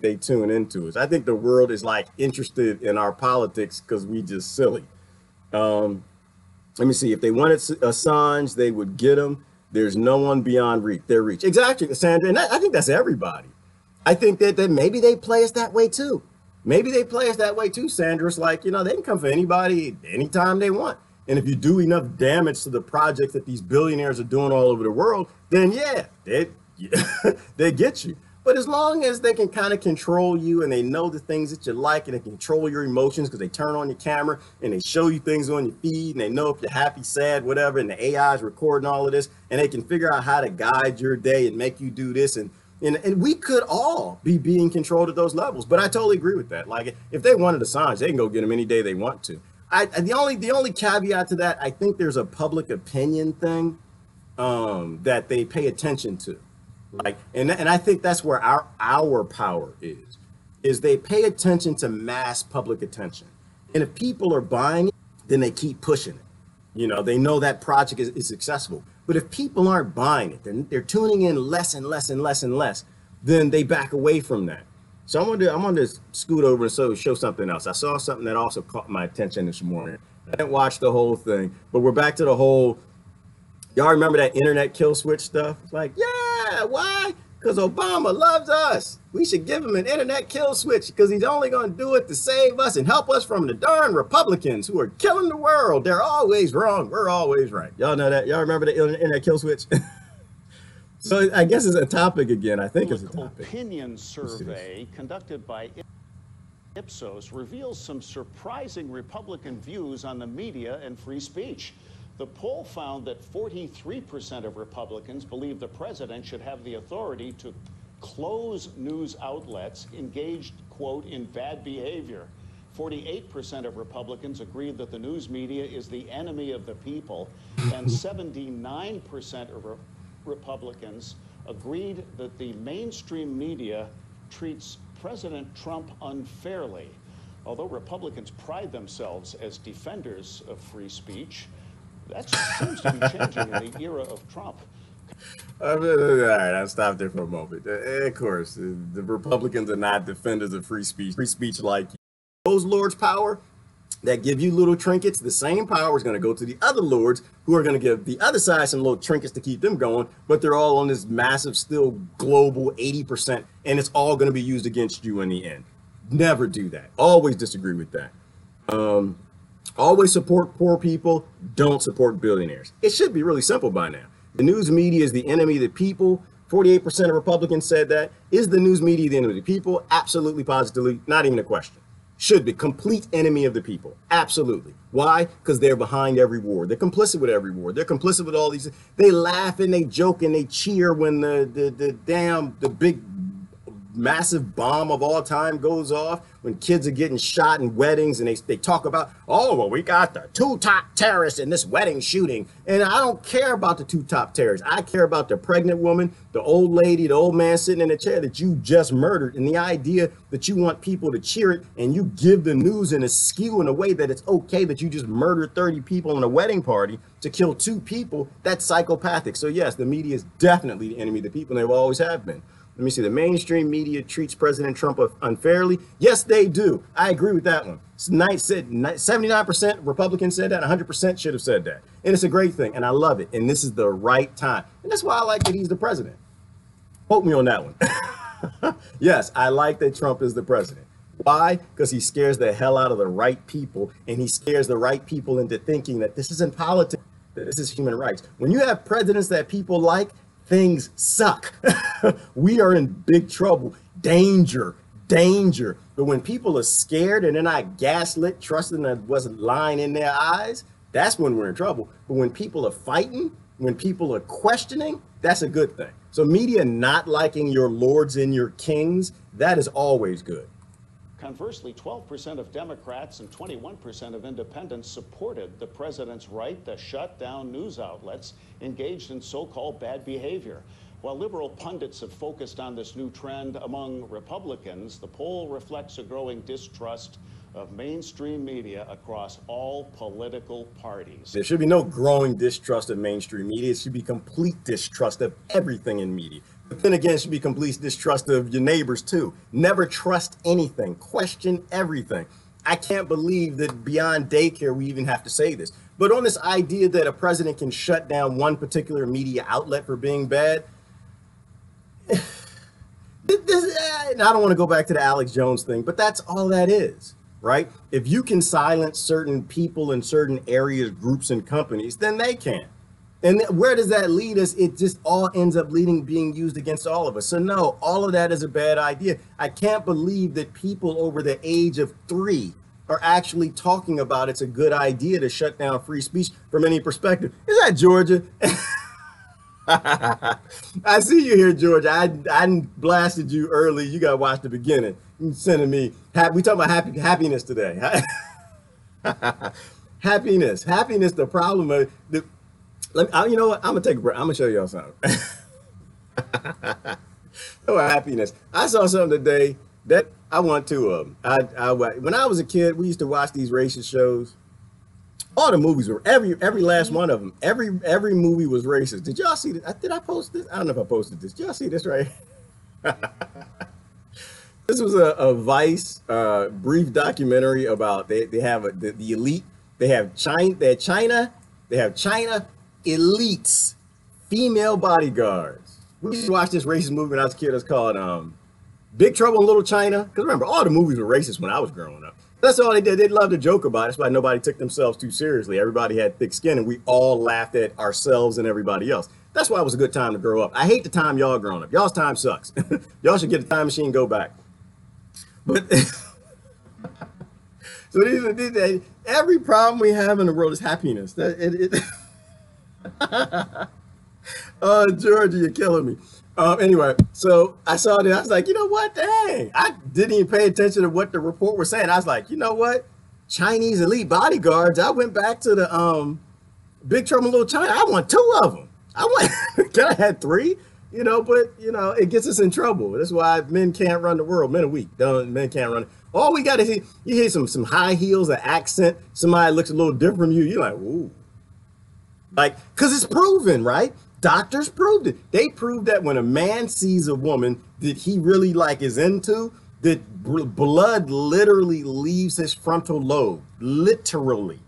they tune into us. I think the world is like interested in our politics because we just silly. Let me see. If they wanted Assange, they would get him. There's no one beyond their reach. Exactly, Sandra. And I think that's everybody. I think that maybe they play us that way too. Maybe they play us that way too, Sandra. It's like, they can come for anybody anytime they want. And if you do enough damage to the projects that these billionaires are doing all over the world, then yeah, they get you. But as long as they can kind of control you and they know the things that you like and they control your emotions because they turn on your camera and they show you things on your feed and they know if you're happy, sad, whatever, and the AI is recording all of this and they can figure out how to guide your day and make you do this and And we could all be being controlled at those levels. But I totally agree with that. Like, if they wanted Assange, they can go get him any day they want to. The only caveat to that, I think there's a public opinion thing that they pay attention to. Like, and I think that's where our power is they pay attention to mass public attention. And if people are buying it, then they keep pushing it. You know, they know that project is successful. But if people aren't buying it, then they're tuning in less and less and less and less, then they back away from that. So I'm gonna scoot over and show something else. I saw something that also caught my attention this morning. I didn't watch the whole thing, but we're back to the whole, y'all remember that internet kill switch stuff? It's like, yeah, why? Because Obama loves us. We should give him an internet kill switch because he's only going to do it to save us and help us from the darn Republicans who are killing the world. They're always wrong. We're always right. Y'all know that? Y'all remember the internet kill switch? So I guess it's a topic again. I think it's a topic. Opinion survey conducted by Ipsos reveals some surprising Republican views on the media and free speech. The poll found that 43% of Republicans believe the president should have the authority to close news outlets engaged, quote, in bad behavior. 48% of Republicans agreed that the news media is the enemy of the people, and 79% of Republicans agreed that the mainstream media treats President Trump unfairly. Although Republicans pride themselves as defenders of free speech, that seems to be changing in the era of Trump. All right, I'll stop there for a moment. Of course, the Republicans are not defenders of free speech. Free speech like you. Those lords' power that give you little trinkets, the same power is going to go to the other lords who are going to give the other side some little trinkets to keep them going, but they're all on this massive, still global 80%, and it's all going to be used against you in the end. Never do that. Always disagree with that. Always support poor people, don't support billionaires. It should be really simple by now. The news media is the enemy of the people. 48% of Republicans said that. Is the news media the enemy of the people? Absolutely, positively, not even a question. Should be complete enemy of the people. Absolutely. Why? Because they're behind every war. They're complicit with every war. They're complicit with all these. They laugh and they joke and they cheer when the big massive bomb of all time goes off, when kids are getting shot in weddings and they talk about, oh, well, we got the two top terrorists in this wedding shooting. And I don't care about the two top terrorists. I care about the pregnant woman, the old lady, the old man sitting in the chair that you just murdered. And the idea that you want people to cheer it and you give the news in a skew in a way that it's okay that you just murdered 30 people in a wedding party to kill 2 people, that's psychopathic. So yes, the media is definitely the enemy of the people, and they always have been. Let me see. The mainstream media treats President Trump unfairly. Yes, they do. I agree with that one. 79% Republicans said that. 100% should have said that. And it's a great thing. And I love it. And this is the right time. And that's why I like that he's the president. Quote me on that one. Yes, I like that Trump is the president. Why? Because he scares the hell out of the right people. And he scares the right people into thinking that this isn't politics. This is human rights. When you have presidents that people like, things suck. We are in big trouble. Danger. But when people are scared and they're not gaslit, trusting that wasn't lying in their eyes, that's when we're in trouble. But when people are fighting, when people are questioning, that's a good thing. So media not liking your lords and your kings, that is always good. Conversely, 12% of Democrats and 21% of independents supported the president's right to shut down news outlets engaged in so-called bad behavior. While liberal pundits have focused on this new trend among Republicans, the poll reflects a growing distrust of mainstream media across all political parties. There should be no growing distrust of mainstream media. It should be complete distrust of everything in media. But then again, it should be complete distrust of your neighbors too. Never trust anything. Question everything. I can't believe that beyond daycare we even have to say this. But on this idea that a president can shut down one particular media outlet for being bad, and I don't want to go back to the Alex Jones thing, but that's all that is, right? If you can silence certain people in certain areas, groups, and companies, then they can. And where does that lead us? It just all ends up being used against all of us. So no, all of that is a bad idea. I can't believe that people over the age of 3 are actually talking about it's a good idea to shut down free speech from any perspective. Is that Georgia? I see you here, George. I blasted you early. You got to watch the beginning. You sending me. We talking about happiness today. Happiness. Happiness. The problem of the. You know what? I'm gonna take a break. I'm gonna show y'all something. Oh, happiness. I saw something today that I want to. When I was a kid, we used to watch these racist shows. All the movies were every last one of them. Every movie was racist. Did y'all see this? Did I post this? I don't know if I posted this. Did y'all see this right? This was a Vice brief documentary about they have the elite. They have China. They have China elites, female bodyguards. We used to watch this racist movie when I was a kid. It's called Big Trouble in Little China. Because remember, all the movies were racist when I was growing up. That's all they did. They'd love to joke about it. That's why nobody took themselves too seriously. Everybody had thick skin, and we all laughed at ourselves and everybody else. That's why it was a good time to grow up. I hate the time y'all growing up. Y'all's time sucks. Y'all should get a time machine and go back. But so every problem we have in the world is happiness. Oh, Georgia, you're killing me. Anyway, so I saw that. I was like, you know what? Dang. I didn't even pay attention to what the report was saying. I was like, you know what? Chinese elite bodyguards. I went back to the Big Trouble in Little China. I want 2 of them. Can I have 3? You know, but, you know, it gets us in trouble. That's why men can't run the world. Men are weak. Men can't run it. All we got to see, you hear some high heels, an accent. Somebody looks a little different from you. You're like, ooh. Like, because it's proven, right? Doctors proved it. They proved that when a man sees a woman that he really is into, that blood literally leaves his frontal lobe, literally,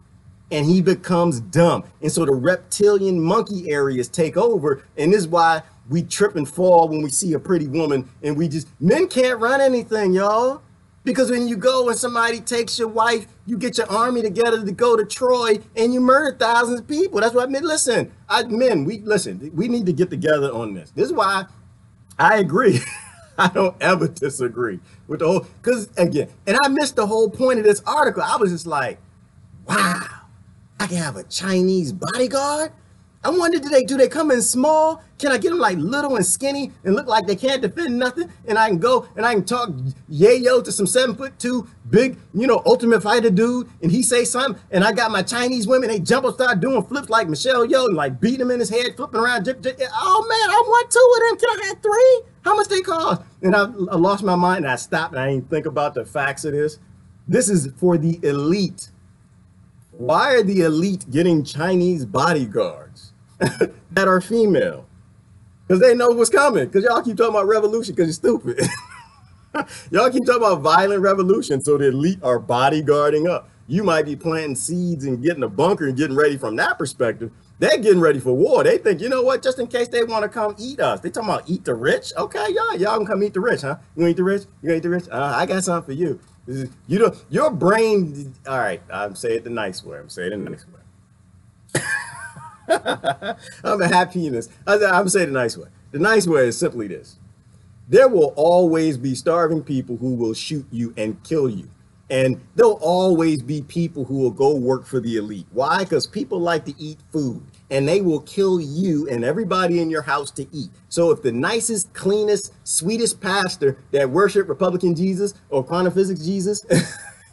and he becomes dumb. And so the reptilian monkey areas take over, and this is why we trip and fall when we see a pretty woman, and men can't run anything, y'all. Because when you go and somebody takes your wife, you get your army together to go to Troy and you murder thousands of people. That's what listen, we need to get together on this. This is why I agree. I don't ever disagree with the whole, because again, and I missed the whole point of this article. I was just like, wow, I can have a Chinese bodyguard? I wonder, do they come in small? Can I get them like little and skinny and look like they can't defend nothing? And I can go and I can talk yayo to some 7'2" big, ultimate fighter dude, and he say something, and I got my Chinese women, they jump up, start doing flips like Michelle Yeoh and like beating him in his head, flipping around. Oh man, I want 2 of them. Can I have 3? How much they cost? And I lost my mind and I stopped and I didn't think about the facts of this. This is for the elite. Why are the elite getting Chinese bodyguards that are female? Because they know what's coming. Because y'all keep talking about revolution because you're stupid. Y'all keep talking about violent revolution, so the elite are bodyguarding up. You might be planting seeds and getting a bunker and getting ready from that perspective. They're getting ready for war. They think, you know what, just in case they want to come eat us. They talking about eat the rich. Okay, y'all can come eat the rich, huh? You gonna eat the rich? You gonna eat the rich? I got something for you. Your brain, all right, I'm saying it the nice way. I'm saying it the nice way. I'm a happy-nis. I'm saying it the nice way. The nice way is simply this. There will always be starving people who will shoot you and kill you. And there'll always be people who will go work for the elite. Why? Because people like to eat food, and they will kill you and everybody in your house to eat. So if the nicest, cleanest, sweetest pastor that worship Republican Jesus or quantum physics Jesus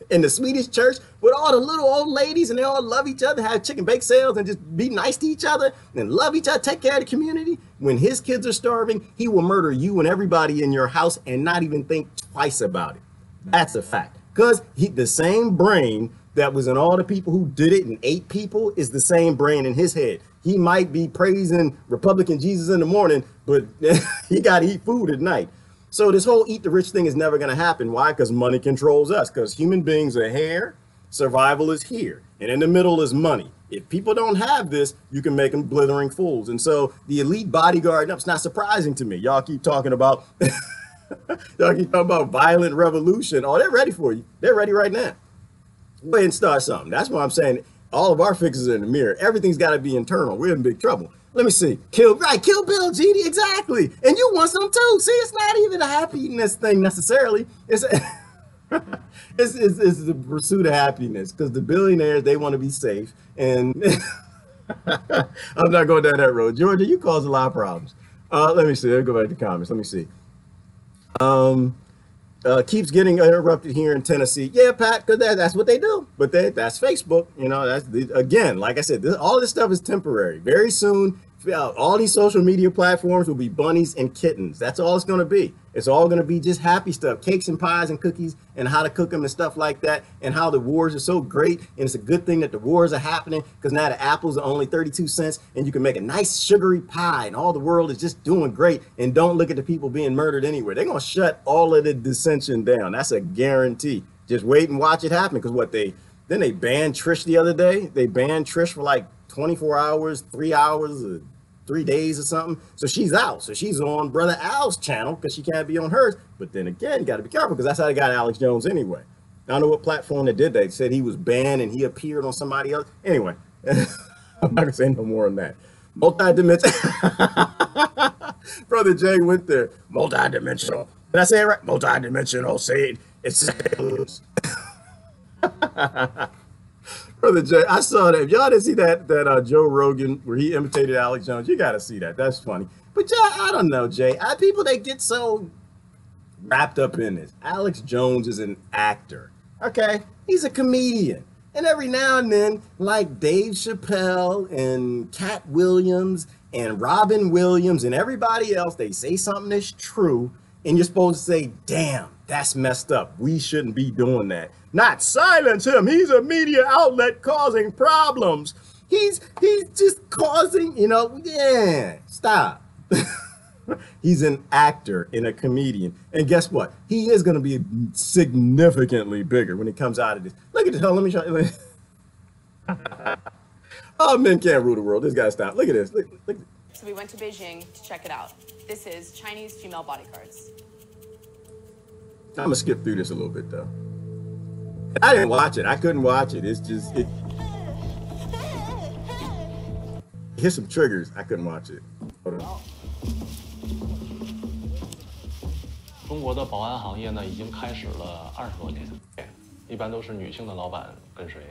in the Swedish church with all the little old ladies and they all love each other, have chicken bake sales and just be nice to each other and love each other, take care of the community, when his kids are starving, he will murder you and everybody in your house and not even think twice about it. That's a fact. Because the same brain that was in all the people who did it and ate people is the same brain in his head. He might be praising Republican Jesus in the morning, but he got to eat food at night. So this whole eat the rich thing is never going to happen. Why? Because money controls us. Because human beings are here, survival is here, and in the middle is money. If people don't have this, you can make them blithering fools. And so the elite bodyguard, it's not surprising to me. Y'all keep talking about... Y'all keep talking about violent revolution. Oh, they're ready for you. They're ready right now. Go ahead and start something. That's why I'm saying all of our fixes are in the mirror. Everything's got to be internal. We're in big trouble. Let me see. Kill Bill, GD, exactly. And you want some too. See, it's not even a happiness thing necessarily. It's the pursuit of happiness because the billionaires, they want to be safe. And I'm not going down that road. Georgia, you cause a lot of problems. Let me see. Let me go back to comments. Let me see. Keeps getting interrupted here in Tennessee. Yeah, Pat, because that's what they do. But that's Facebook. You know, again, like I said, all this stuff is temporary. Very soon, all these social media platforms will be bunnies and kittens. That's all it's going to be. It's all going to be just happy stuff, cakes and pies and cookies and how to cook them and stuff like that, and how the wars are so great. And it's a good thing that the wars are happening, because now the apples are only 32 cents and you can make a nice sugary pie and all the world is just doing great. And don't look at the people being murdered anywhere. They're going to shut all of the dissension down. That's a guarantee. Just wait and watch it happen. Because then they banned Trish the other day. They banned Trish for like 24 hours, 3 hours, 3 days or something. So she's out. So she's on Brother Al's channel because she can't be on hers. But then again, you got to be careful, because that's how they got Alex Jones anyway. I don't know what platform they did that. They said he was banned and he appeared on somebody else. Anyway, I'm not going to say no more on that. Multi-dimensional. Brother Jay went there. Multi-dimensional. Did I say it right? Multi-dimensional. Say it. It's Brother Jay, I saw that. If y'all didn't see that Joe Rogan where he imitated Alex Jones, you got to see that. That's funny. But I don't know, Jay. People, they get so wrapped up in this. Alex Jones is an actor. Okay? He's a comedian. And every now and then, like Dave Chappelle and Cat Williams and Robin Williams and everybody else, they say something that's true, and you're supposed to say, damn, that's messed up. We shouldn't be doing that. Not silence him. He's a media outlet causing problems. He's just causing, yeah, stop. He's an actor and a comedian. And guess what? He is going to be significantly bigger when he comes out of this. Look at this. Let me show you. Oh, men can't rule the world. This guy stop. Look at this. Look. So we went to Beijing to check it out. This is Chinese female bodyguards. I'm going to skip through this a little bit, though. I didn't watch it. I couldn't watch it. It's just, it hit some triggers. I couldn't watch it. Hold on. 中国的保安行业呢，已经开始了20多年，一般都是女性的老板跟随。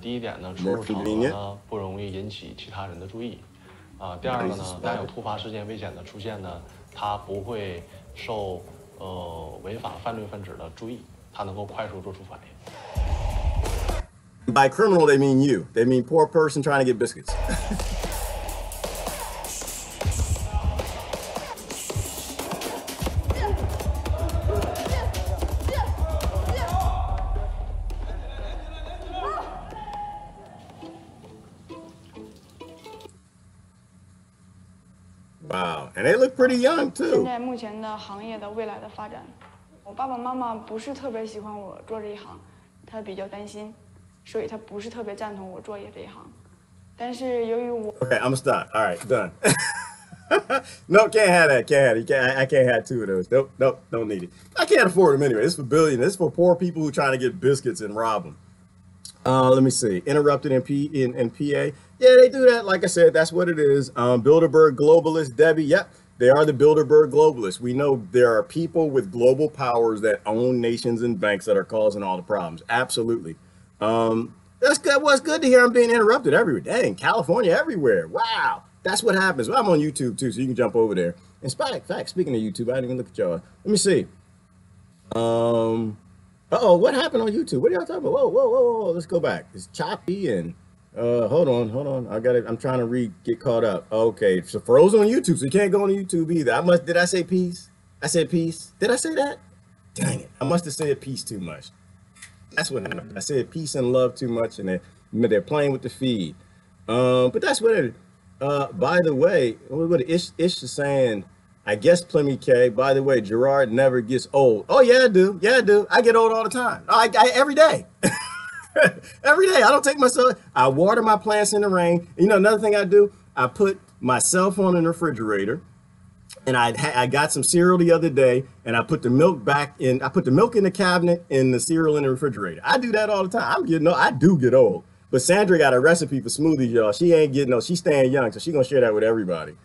第一点呢，出入场合呢不容易引起其他人的注意。第二个呢，当有突发事件危险的出现呢，他不会受违法犯罪分子的注意，他能够快速做出反应。 By criminal, they mean you. They mean poor person trying to get biscuits. Wow, and they look pretty young too. 现在目前的行业的未来的发展，我爸爸妈妈不是特别喜欢我做这一行，他比较担心，所以他不是特别赞同我做这一行。但是由于我 Okay, I'm gonna stop. All right, done. No, can't have that. Can't have it. I can't have two of those. Nope, don't need it. I can't afford them anyway. It's for billionaires. It's for poor people who are trying to get biscuits and rob them. Let me see. Interrupted in PA. Yeah, they do that. Like I said, that's what it is. Bilderberg globalists, Debbie. Yep, they are the Bilderberg globalists. We know there are people with global powers that own nations and banks that are causing all the problems. Absolutely. That's good. Well, it's good to hear I'm being interrupted everywhere. Dang, California, everywhere. Wow. That's what happens. Well, I'm on YouTube too, so you can jump over there. In fact, speaking of YouTube, I didn't even look at y'all. Let me see. Uh-oh, what happened on YouTube? What are y'all talking about? Whoa. Let's go back. It's choppy and hold on. I'm trying to get caught up. Okay, so frozen on YouTube, so you can't go on YouTube either. Did I say peace? I said peace. Did I say that? Dang it. I must have said peace too much. That's what happened. I said peace and love too much, and they're playing with the feed. But that's what it is. By the way, what Ish is saying, I guess Plemmy K, by the way, Gerard never gets old. Oh, yeah, I do. I get old all the time. Every day. Every day. I don't take myself. I water my plants in the rain. You know, another thing I do, I put my cell phone in the refrigerator. And I got some cereal the other day, and I put the milk back in. I put the milk in the cabinet and the cereal in the refrigerator. I do that all the time. I do get old. But Sandra got a recipe for smoothies, y'all. She ain't getting no. She's staying young, so she's gonna share that with everybody.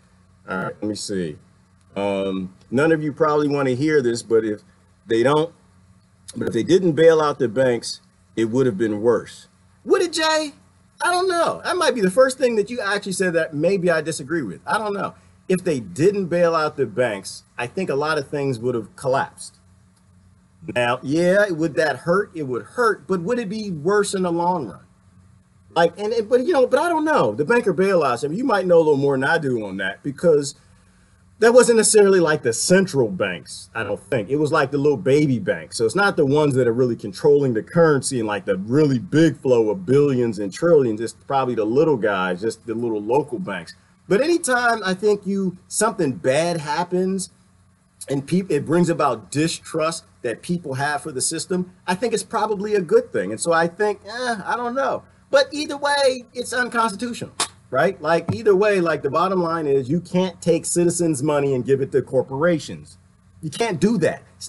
All right, let me see. None of you probably want to hear this, but if they didn't bail out the banks, it would have been worse. Would it, Jay? I don't know. That might be the first thing that you actually said that maybe I disagree with. I don't know. If they didn't bail out the banks, I think a lot of things would have collapsed. Now, yeah, would that hurt? It would hurt, but would it be worse in the long run? Like, but I don't know. The banker bailouts, I mean, you might know a little more than I do on that, because that wasn't necessarily like the central banks, I don't think. It was like the little baby banks. So it's not the ones that are really controlling the currency and like the really big flow of billions and trillions. It's probably the little guys, just the little local banks. But anytime I think something bad happens and it brings about distrust that people have for the system, I think it's probably a good thing. And so I think, I don't know. But either way, it's unconstitutional, right? Like either way, like the bottom line is you can't take citizens' money and give it to corporations. You can't do that. It's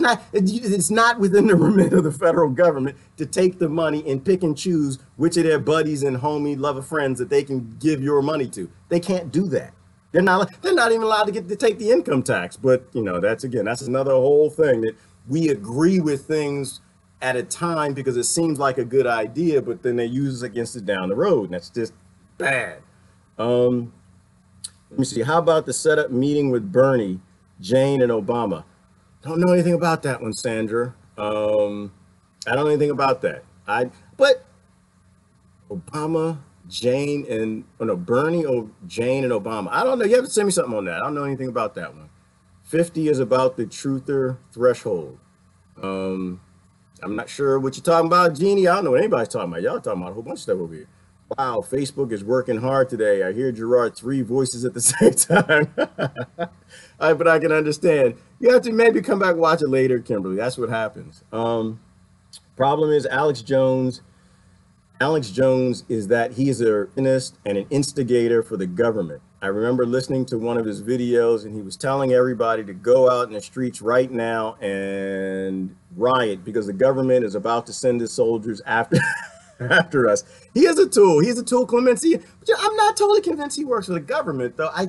not within the remit of the federal government to take the money and pick and choose which of their buddies and homie lover friends that they can give your money to. They can't do that. They're not even allowed to take the income tax. But that's another whole thing, that we agree with things at a time because it seems like a good idea, but then they use us against it down the road, and that's just bad. Let me see. How about the setup meeting with Bernie, Jane, and Obama? Don't know anything about that one, Sandra. I don't know anything about that. But Obama, Jane, and Bernie, Jane, and Obama. I don't know. You have to send me something on that. I don't know anything about that one. 50 is about the truther threshold. I'm not sure what you're talking about, Jeannie. I don't know what anybody's talking about. Y'all talking about a whole bunch of stuff over here. Wow, Facebook is working hard today. I hear Gerard 3 voices at the same time. But I can understand. You have to maybe come back and watch it later, Kimberly. That's what happens. Problem is Alex Jones is that he is a feminist and an instigator for the government. I remember listening to one of his videos, and he was telling everybody to go out in the streets right now and riot because the government is about to send his soldiers after us. He is a tool. He's a tool, Clemency. I'm not totally convinced he works for the government, though. I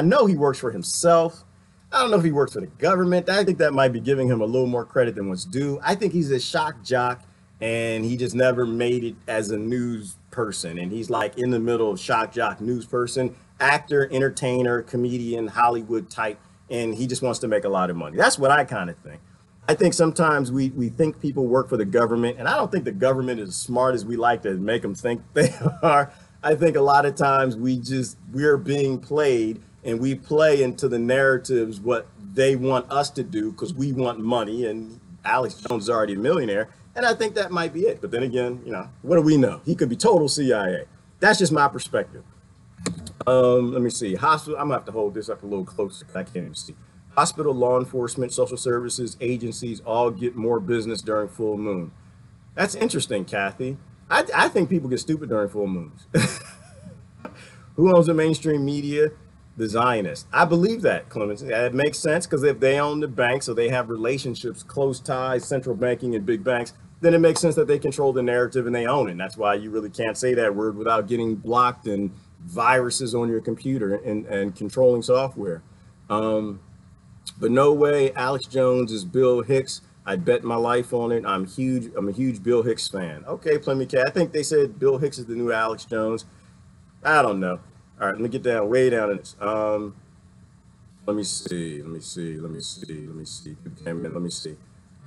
know he works for himself. I don't know if he works for the government. I think that might be giving him a little more credit than what's due. I think he's a shock jock, and he just never made it as a news person. And he's like in the middle of shock jock, news person, actor, entertainer, comedian, Hollywood type, and he just wants to make a lot of money. That's what I kind of think. I think sometimes we think people work for the government, and I don't think the government is as smart as we like to make them think they are. I think a lot of times we're being played, and we play into the narratives what they want us to do because we want money, and Alex Jones is already a millionaire, and I think that might be it. But then again, what do we know? He could be total CIA. That's just my perspective. Let me see. Hospital. I'm gonna have to hold this up a little closer because I can't even see. Hospital, law enforcement, social services, agencies all get more business during full moon. That's interesting, Kathy. I think people get stupid during full moons. Who owns the mainstream media? The Zionists. I believe that, Clemens. It makes sense because if they own the banks, so they have relationships, close ties, central banking and big banks, then it makes sense that they control the narrative and they own it. And that's why you really can't say that word without getting blocked and viruses on your computer and controlling software. But no way Alex Jones is Bill Hicks. I bet my life on it. I'm a huge Bill Hicks fan. Okay, Plummy Cat. I think they said Bill Hicks is the new Alex Jones. I don't know. All right, let me get down way down in this. Let me see.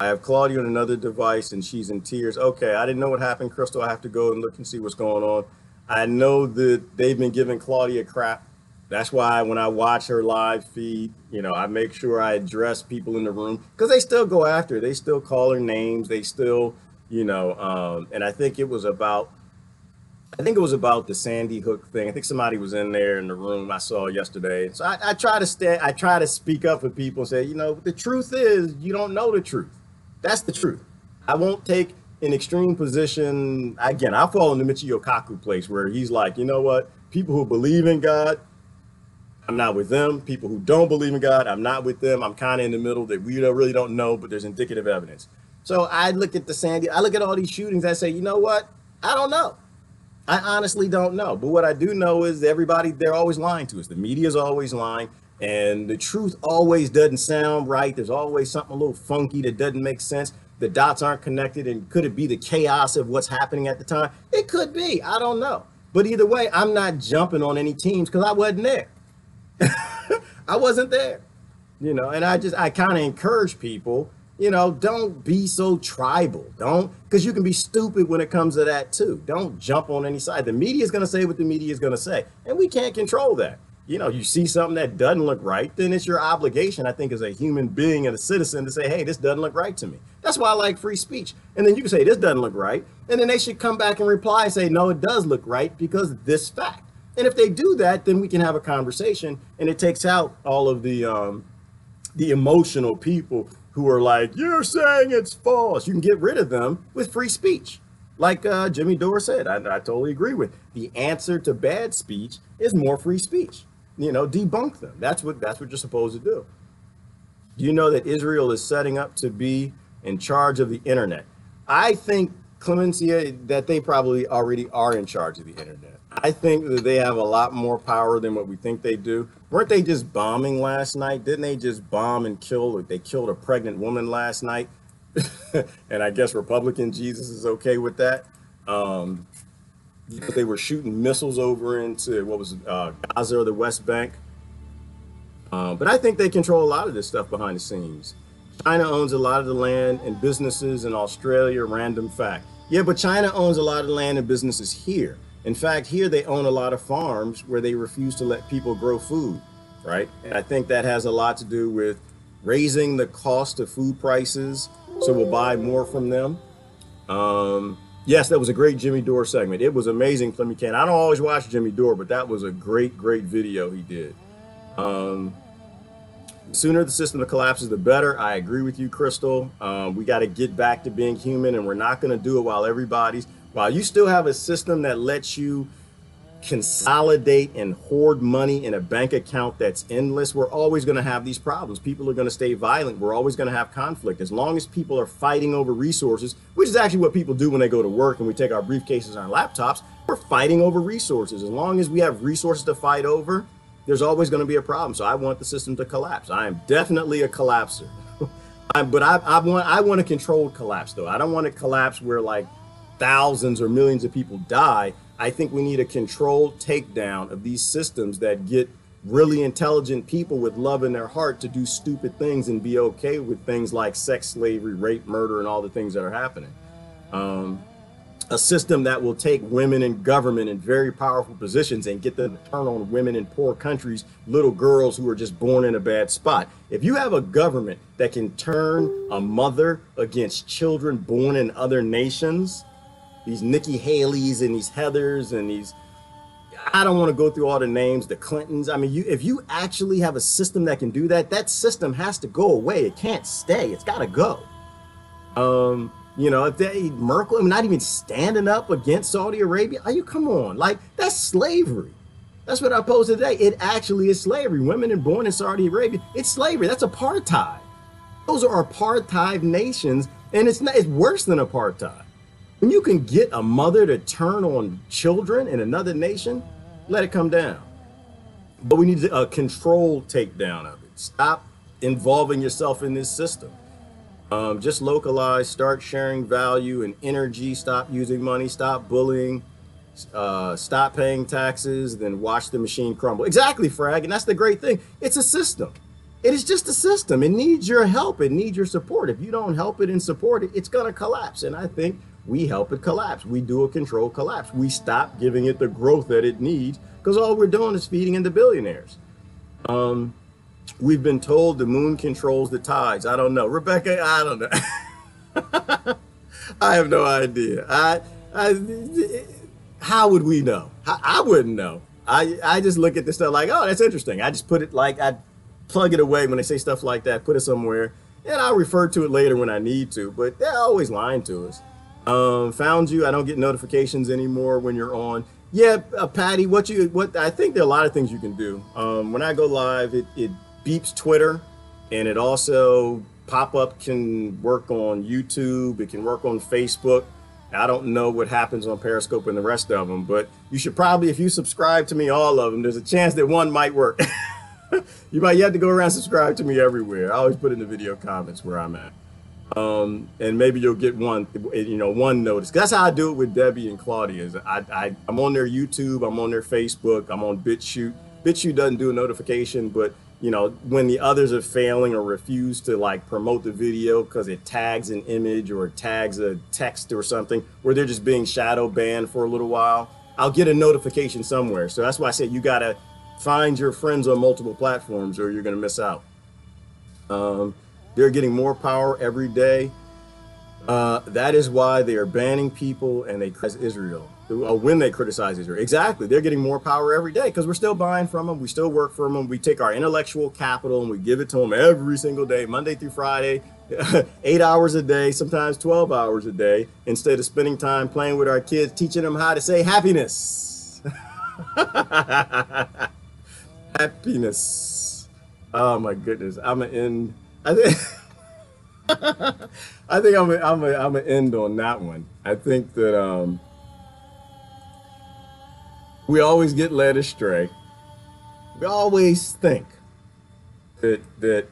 I have Claudia on another device and she's in tears. Okay, I didn't know what happened, Crystal. I have to go and look and see what's going on. I know that they've been giving Claudia crap. That's why when I watch her live feed, I make sure I address people in the room because they still go after her. They still call her names. They still, and I think it was about the Sandy Hook thing. I think somebody was in there in the room I saw yesterday. So I try to speak up for people and say, the truth is you don't know the truth. That's the truth. I won't take an extreme position. Again, I fall in the Michio Kaku place where he's like, you know what? People who believe in God, I'm not with them. People who don't believe in God, I'm not with them. I'm kind of in the middle that we really don't know, but there's indicative evidence. So I look at all these shootings. I say, you know what? I don't know. I honestly don't know. But what I do know is they're always lying to us. The media is always lying, and the truth always doesn't sound right. There's always something a little funky that doesn't make sense. the dots aren't connected, and could it be the chaos of what's happening at the time? It could be, I don't know. But either way, I'm not jumping on any teams because I wasn't there. I wasn't there, you know, and I kind of encourage people, you know, don't be so tribal. Don't, because you can be stupid when it comes to that too. Don't jump on any side. The media is going to say what the media is going to say, and we can't control that. You know, you see something that doesn't look right, then it's your obligation, I think, as a human being and a citizen to say, hey, this doesn't look right to me. That's why I like free speech. And then you can say, this doesn't look right. And then they should come back and reply and say, no, it does look right because of this fact. And if they do that, then we can have a conversation, and it takes out all of the emotional people who are like, you're saying it's false. You can get rid of them with free speech. Like Jimmy Dore said, I totally agree with. The answer to bad speech is more free speech. You know, debunk them. That's what you're supposed to do. Do you know that Israel is setting up to be in charge of the internet? I think, Clemencia, that they probably already are in charge of the internet. I think that they have a lot more power than what we think they do. Weren't they just bombing last night? Didn't they just bomb and kill? They killed a pregnant woman last night. And I guess Republican Jesus is okay with that. They were shooting missiles over into what was Gaza or the West Bank. But I think they control a lot of this stuff behind the scenes. China owns a lot of the land and businesses in Australia, random fact. Yeah, but China owns a lot of land and businesses here. In fact, here they own a lot of farms where they refuse to let people grow food, right? And I think that has a lot to do with raising the cost of food prices, so we'll buy more from them. Yes, that was a great Jimmy Dore segment. It was amazing, Flemmy Can. I don't always watch Jimmy Dore, but that was a great video he did. The sooner the system collapses, the better. I agree with you, Crystal. We got to get back to being human, and we're not going to do it while you still have a system that lets you consolidate and hoard money in a bank account that's endless. We're always going to have these problems. People are going to stay violent. We're always going to have conflict. As long as people are fighting over resources, which is actually what people do when they go to work and we take our briefcases and our laptops, we're fighting over resources. As long as we have resources to fight over, there's always going to be a problem. So I want the system to collapse. I am definitely a collapser. But I want a controlled collapse, though. I don't want to collapse where like thousands or millions of people die. I think we need a controlled takedown of these systems that get really intelligent people with love in their heart to do stupid things and be okay with things like sex, slavery, rape, murder, and all the things that are happening. A system that will take women in government in very powerful positions and get them to turn on women in poor countries, little girls who are just born in a bad spot. If you have a government that can turn a mother against children born in other nations, these Nikki Haley's and these Heathers and these, I don't want to go through all the names, the Clintons. I mean, if you actually have a system that can do that, that system has to go away. It can't stay. It's got to go. You know, if Merkel, not even standing up against Saudi Arabia, come on, like that's slavery. That's what I posed today. It actually is slavery. Women are born in Saudi Arabia. It's slavery. That's apartheid. Those are apartheid nations, and it's worse than apartheid. When you can get a mother to turn on children in another nation, let it come down. But we need a controlled takedown of it. Stop involving yourself in this system. Just localize, start sharing value and energy, stop using money, stop bullying, stop paying taxes, then watch the machine crumble. Exactly, Frag, and that's the great thing. It's a system. It is just a system. It needs your help. It needs your support. If you don't help it and support it, it's going to collapse. And I think we help it collapse. We do a controlled collapse. We stop giving it the growth that it needs because all we're doing is feeding into billionaires. We've been told the moon controls the tides. I don't know. Rebecca, I don't know. I have no idea. How would we know? I wouldn't know. I just look at this stuff like, oh, that's interesting. I just put it like, I plug it away when they say stuff like that, put it somewhere, and I'll refer to it later when I need to, but they're always lying to us. Found you. I don't get notifications anymore when you're on. Yeah, Patty, what I think there are a lot of things you can do. When I go live, it beeps Twitter, and it also pop-up can work on YouTube. It can work on Facebook. I don't know what happens on Periscope and the rest of them, but you should probably, if you subscribe to me, all of them, there's a chance that one might work. You have to go around and subscribe to me everywhere. I always put in the video comments where I'm at. And maybe you'll get one notice. That's how I do it with Debbie and Claudia. I'm on their YouTube, I'm on their Facebook, I'm on BitChute. BitChute doesn't do a notification, but when the others are failing or refuse to like promote the video because it tags an image or it tags a text or something, where they're just being shadow banned for a little while, I'll get a notification somewhere. So that's why I said you gotta find your friends on multiple platforms or you're gonna miss out. They're getting more power every day. That is why they are banning people and they criticize Israel. When they criticize Israel. Exactly. They're getting more power every day because we're still buying from them. We still work for them. We take our intellectual capital and we give it to them every single day, Monday through Friday, 8 hours a day, sometimes 12 hours a day, instead of spending time playing with our kids, teaching them how to say happiness. Happiness. Oh my goodness. I'm gonna end. I think I'm gonna end on that one. I think that we always get led astray. We always think that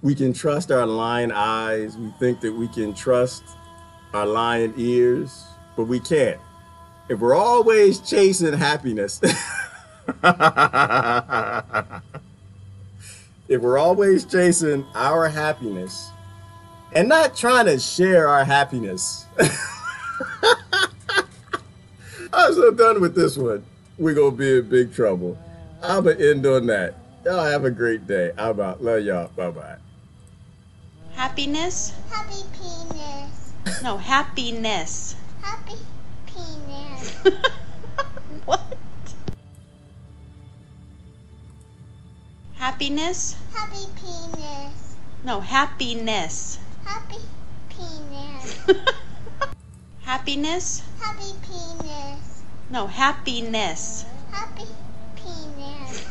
we can trust our lying eyes. We think that we can trust our lying ears, but we can't. If we're always chasing happiness, if we're always chasing our happiness and not trying to share our happiness, I'm so done with this one. We're going to be in big trouble. I'm going to end on that. Y'all have a great day. I'm out. Love y'all. Bye-bye. Happiness? Happy penis. No, happiness. Happy penis. What? Happiness? Happy penis. No, happiness. Happy penis. Happiness? Happy penis. No, happiness. Happy penis.